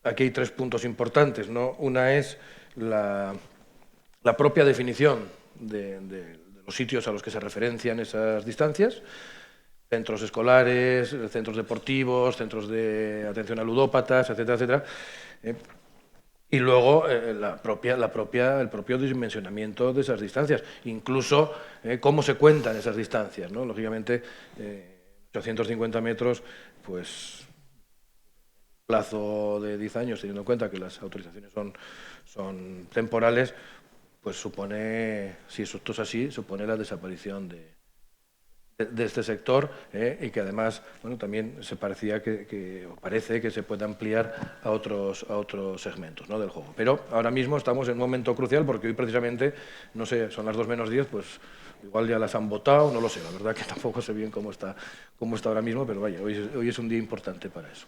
aquí hay 3 puntos importantes, ¿no? Una es la propia definición de los sitios a los que se referencian esas distancias, centros escolares, centros deportivos, centros de atención a ludópatas, etcétera, etcétera. Y luego el propio dimensionamiento de esas distancias, incluso cómo se cuentan esas distancias, ¿no? Lógicamente, 850 metros, pues plazo de 10 años, teniendo en cuenta que las autorizaciones son temporales, pues supone, si esto es así, supone la desaparición de este sector y que además, bueno, también parece que se puede ampliar a otros segmentos, ¿no? del juego. Pero ahora mismo estamos en un momento crucial porque hoy precisamente, no sé, son las 2 menos 10, pues igual ya las han votado, no lo sé, la verdad que tampoco sé bien cómo está ahora mismo, pero vaya, hoy es un día importante para eso.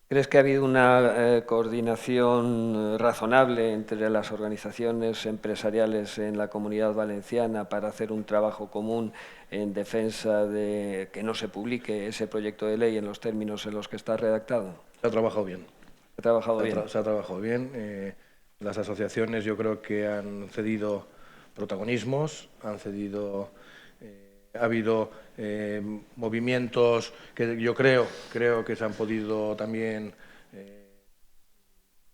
¿Crees que ha habido una coordinación razonable entre las organizaciones empresariales en la Comunidad Valenciana para hacer un trabajo común en defensa de que no se publique ese proyecto de ley en los términos en los que está redactado? Se ha trabajado bien. Se ha trabajado bien. Se ha trabajado bien. Las asociaciones yo creo que han cedido protagonismos, ha habido movimientos que yo creo que se han podido también,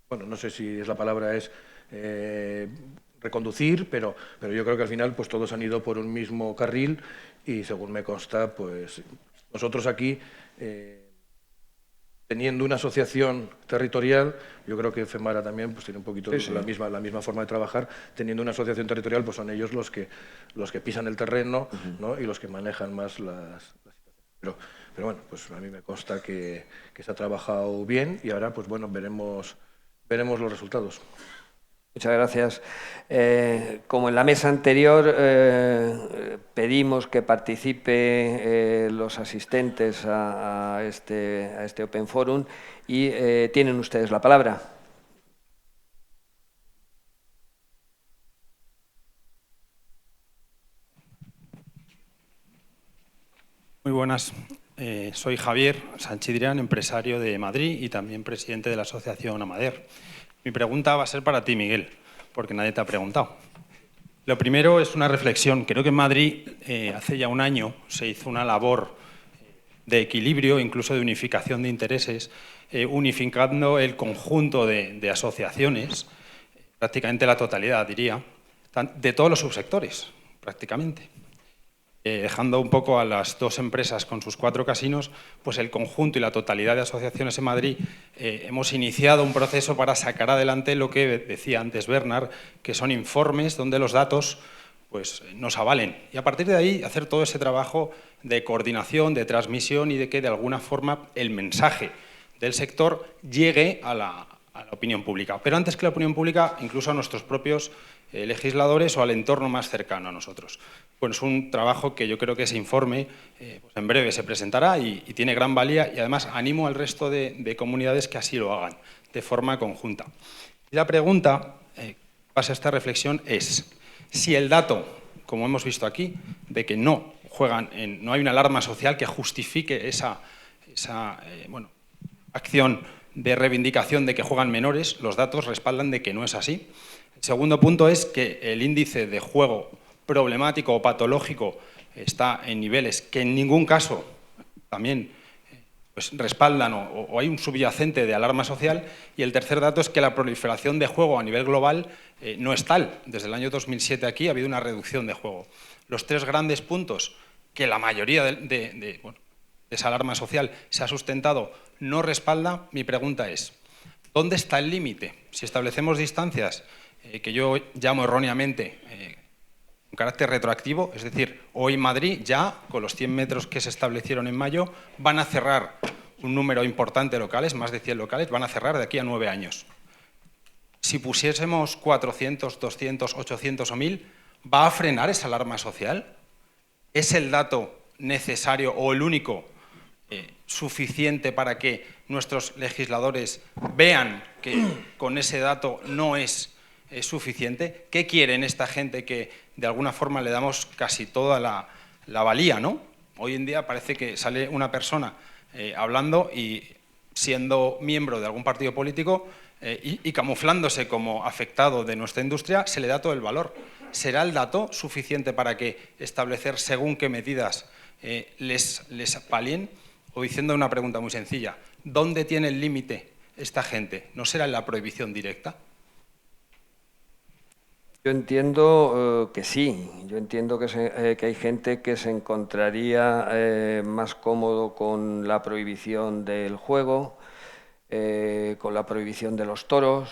bueno, no sé si la palabra es reconducir, pero yo creo que al final pues todos han ido por un mismo carril y según me consta, pues nosotros aquí, teniendo una asociación territorial, yo creo que FEMARA también pues tiene un poquito la misma forma de trabajar. Teniendo una asociación territorial, pues son ellos los que pisan el terreno, ¿no? Y los que manejan más las situaciones. Pero bueno, pues a mí me consta que se ha trabajado bien y ahora pues bueno, veremos los resultados. Muchas gracias. Como en la mesa anterior, pedimos que participe los asistentes a este Open Forum y tienen ustedes la palabra. Muy buenas. Soy Javier Sanchidrián, empresario de Madrid y también presidente de la Asociación Amader. Mi pregunta va a ser para ti, Miguel, porque nadie te ha preguntado. Lo primero es una reflexión. Creo que en Madrid hace ya un año se hizo una labor de equilibrio, incluso de unificación de intereses, unificando el conjunto de asociaciones, prácticamente la totalidad, diría, de todos los subsectores, prácticamente. Dejando un poco a las 2 empresas con sus 4 casinos, pues el conjunto y la totalidad de asociaciones en Madrid hemos iniciado un proceso para sacar adelante lo que decía antes Bernard, que son informes donde los datos pues, nos avalen. Y a partir de ahí hacer todo ese trabajo de coordinación, de transmisión y de que de alguna forma el mensaje del sector llegue a la opinión pública. Pero antes que la opinión pública, incluso a nuestros propios legisladores o al entorno más cercano a nosotros. Pues es un trabajo que yo creo que ese informe pues en breve se presentará y tiene gran valía y además animo al resto de comunidades que así lo hagan de forma conjunta. Y la pregunta, pasa a esta reflexión, es si el dato, como hemos visto aquí, de que no hay una alarma social que justifique esa acción de reivindicación de que juegan menores, los datos respaldan de que no es así. El segundo punto es que el índice de juego problemático o patológico está en niveles que en ningún caso también pues, respaldan o hay un subyacente de alarma social. Y el tercer dato es que la proliferación de juego a nivel global no es tal. Desde el año 2007 aquí ha habido una reducción de juego. Los 3 grandes puntos que la mayoría de esa alarma social se ha sustentado no respalda. Mi pregunta es, ¿dónde está el límite? Si establecemos distancias que yo llamo erróneamente un carácter retroactivo, es decir, hoy Madrid ya, con los 100 metros que se establecieron en mayo, van a cerrar un número importante de locales, más de 100 locales, van a cerrar de aquí a 9 años. Si pusiésemos 400, 200, 800 o 1000, ¿va a frenar esa alarma social? ¿Es el dato necesario o el único suficiente para que nuestros legisladores vean que con ese dato no es suficiente? ¿Qué quieren esta gente que de alguna forma le damos casi toda la valía, ¿no? Hoy en día parece que sale una persona hablando y siendo miembro de algún partido político y camuflándose como afectado de nuestra industria, se le da todo el valor. ¿Será el dato suficiente para que establecer según qué medidas les palien? O diciendo una pregunta muy sencilla, ¿dónde tiene el límite esta gente? ¿No será en la prohibición directa? Yo entiendo que sí. Yo entiendo que hay gente que se encontraría más cómodo con la prohibición del juego, con la prohibición de los toros,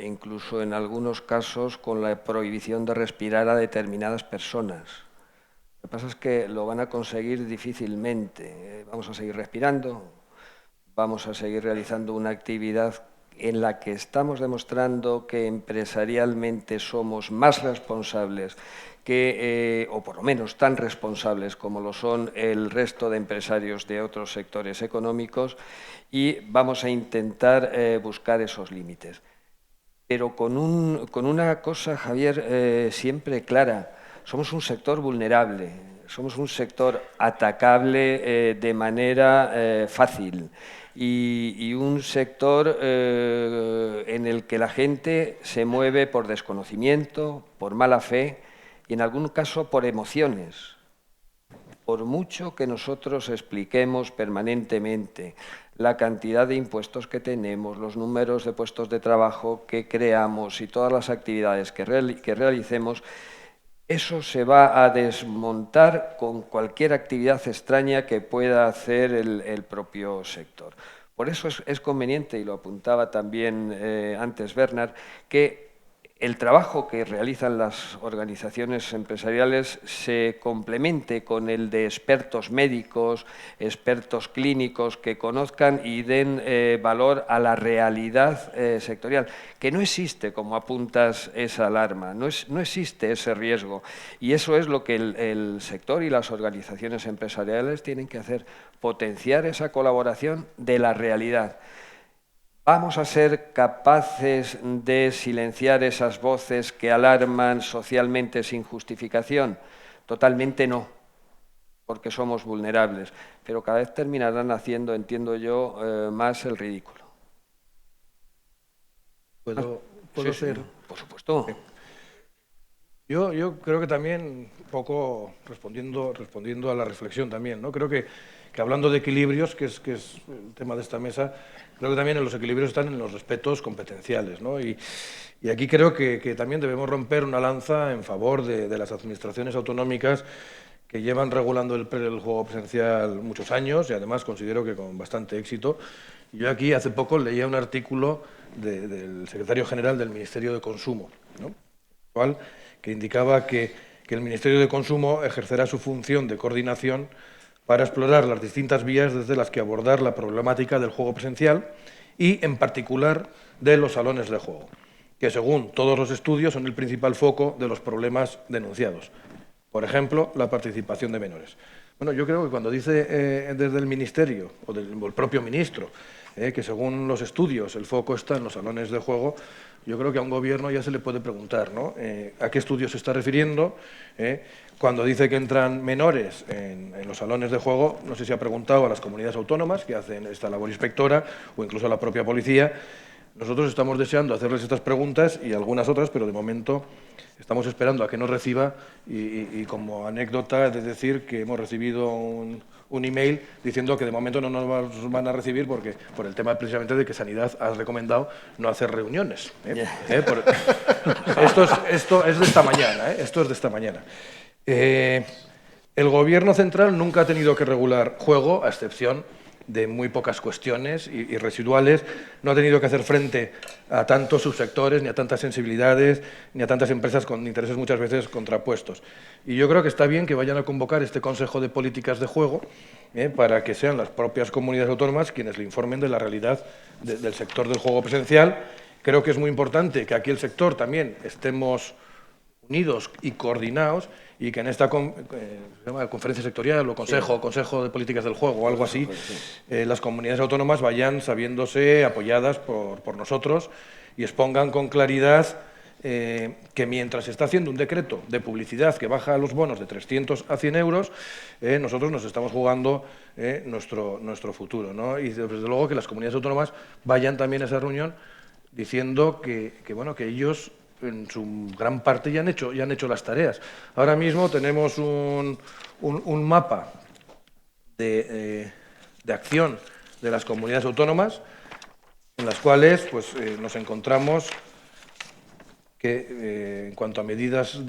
incluso en algunos casos con la prohibición de respirar a determinadas personas. Lo que pasa es que lo van a conseguir difícilmente. Vamos a seguir respirando, vamos a seguir realizando una actividad en la que estamos demostrando que empresarialmente somos más responsables o por lo menos tan responsables como lo son el resto de empresarios de otros sectores económicos, y vamos a intentar buscar esos límites. Pero con una cosa, Javier, siempre clara: somos un sector vulnerable, somos un sector atacable de manera fácil y un sector en el que la gente se mueve por desconocimiento, por mala fe y en algún caso por emociones. Por mucho que nosotros expliquemos permanentemente la cantidad de impuestos que tenemos, los números de puestos de trabajo que creamos y todas las actividades que realicemos, eso se va a desmontar con cualquier actividad extraña que pueda hacer el propio sector. Por eso es conveniente, y lo apuntaba también antes Bernard, que el trabajo que realizan las organizaciones empresariales se complemente con el de expertos médicos, expertos clínicos que conozcan y den valor a la realidad sectorial, que no existe, como apuntas, esa alarma, no existe ese riesgo. Y eso es lo que el sector y las organizaciones empresariales tienen que hacer, potenciar esa colaboración de la realidad. ¿Vamos a ser capaces de silenciar esas voces que alarman socialmente sin justificación? Totalmente no, porque somos vulnerables, pero cada vez terminarán haciendo, entiendo yo, más el ridículo. ¿Puedo Sí, ser? sí, por supuesto. Yo creo que también, un poco respondiendo a la reflexión también, ¿no? Creo que hablando de equilibrios, que es el tema de esta mesa, creo que también los equilibrios están en los respetos competenciales, ¿no? Y aquí creo que también debemos romper una lanza en favor de las administraciones autonómicas que llevan regulando el juego presencial muchos años y además considero que con bastante éxito. Yo aquí hace poco leía un artículo del secretario general del Ministerio de Consumo, ¿no? Que indicaba que el Ministerio de Consumo ejercerá su función de coordinación para explorar las distintas vías desde las que abordar la problemática del juego presencial y, en particular, de los salones de juego, que según todos los estudios son el principal foco de los problemas denunciados. Por ejemplo, la participación de menores. Bueno, yo creo que cuando dice desde el Ministerio o el propio ministro que según los estudios el foco está en los salones de juego, yo creo que a un gobierno ya se le puede preguntar, ¿no? ¿A qué estudios se está refiriendo? Cuando dice que entran menores en los salones de juego, no sé si ha preguntado a las comunidades autónomas que hacen esta labor inspectora o incluso a la propia policía. Nosotros estamos deseando hacerles estas preguntas y algunas otras, pero de momento estamos esperando a que nos reciba y como anécdota de decir que hemos recibido un email diciendo que de momento no nos van a recibir por el tema precisamente de que Sanidad ha recomendado no hacer reuniones. Esto es de esta mañana. Esto es de esta mañana. El Gobierno central nunca ha tenido que regular juego, a excepción de muy pocas cuestiones y residuales, no ha tenido que hacer frente a tantos subsectores, ni a tantas sensibilidades, ni a tantas empresas con intereses muchas veces contrapuestos. Y yo creo que está bien que vayan a convocar este Consejo de Políticas de Juego para que sean las propias comunidades autónomas quienes le informen de la realidad del sector del juego presencial. Creo que es muy importante que aquí el sector también estemos unidos y coordinados y que en esta conferencia sectorial o consejo de políticas del juego o algo así, las comunidades autónomas vayan sabiéndose apoyadas por nosotros y expongan con claridad que mientras se está haciendo un decreto de publicidad que baja los bonos de 300 a 100 euros, nosotros nos estamos jugando nuestro futuro, ¿no? Y desde luego que las comunidades autónomas vayan también a esa reunión diciendo que ellos en su gran parte ya han hecho las tareas. Ahora mismo tenemos un mapa de acción de las comunidades autónomas en las cuales pues, nos encontramos que en cuanto a medidas,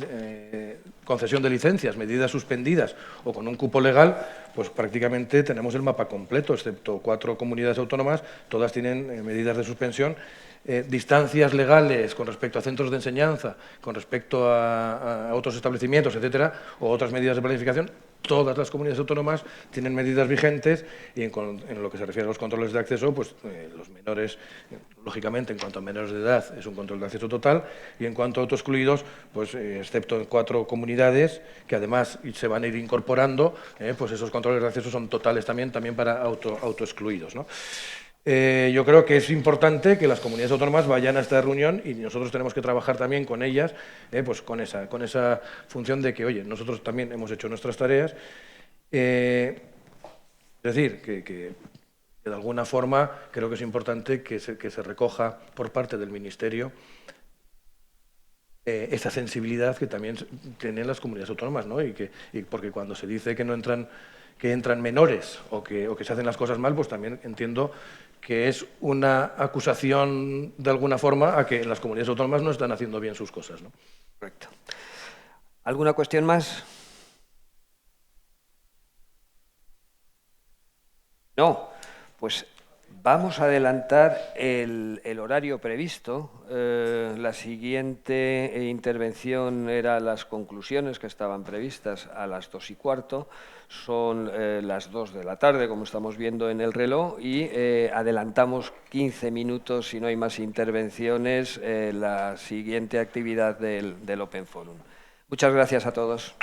concesión de licencias, medidas suspendidas o con un cupo legal, pues prácticamente tenemos el mapa completo, excepto 4 comunidades autónomas, todas tienen medidas de suspensión. Distancias legales con respecto a centros de enseñanza, con respecto a otros establecimientos, etcétera, o otras medidas de planificación, todas las comunidades autónomas tienen medidas vigentes y en lo que se refiere a los controles de acceso, pues los menores, lógicamente, en cuanto a menores de edad, es un control de acceso total y en cuanto a autoexcluidos, pues excepto en 4 comunidades que además se van a ir incorporando, pues esos controles de acceso son totales también para autoexcluidos, ¿no? Yo creo que es importante que las comunidades autónomas vayan a esta reunión y nosotros tenemos que trabajar también con ellas, pues con esa función de que, oye, nosotros también hemos hecho nuestras tareas. Es decir, que de alguna forma creo que es importante que se recoja por parte del Ministerio esa sensibilidad que también tienen las comunidades autónomas, ¿no? Porque cuando se dice que no entran menores o que se hacen las cosas mal, pues también entiendo que es una acusación de alguna forma a que las comunidades autónomas no están haciendo bien sus cosas, ¿no? Correcto. ¿Alguna cuestión más? No, pues vamos a adelantar el horario previsto. La siguiente intervención era las conclusiones que estaban previstas a las 2:15. Son las 2 de la tarde, como estamos viendo en el reloj, y adelantamos 15 minutos, si no hay más intervenciones, la siguiente actividad del Open Forum. Muchas gracias a todos.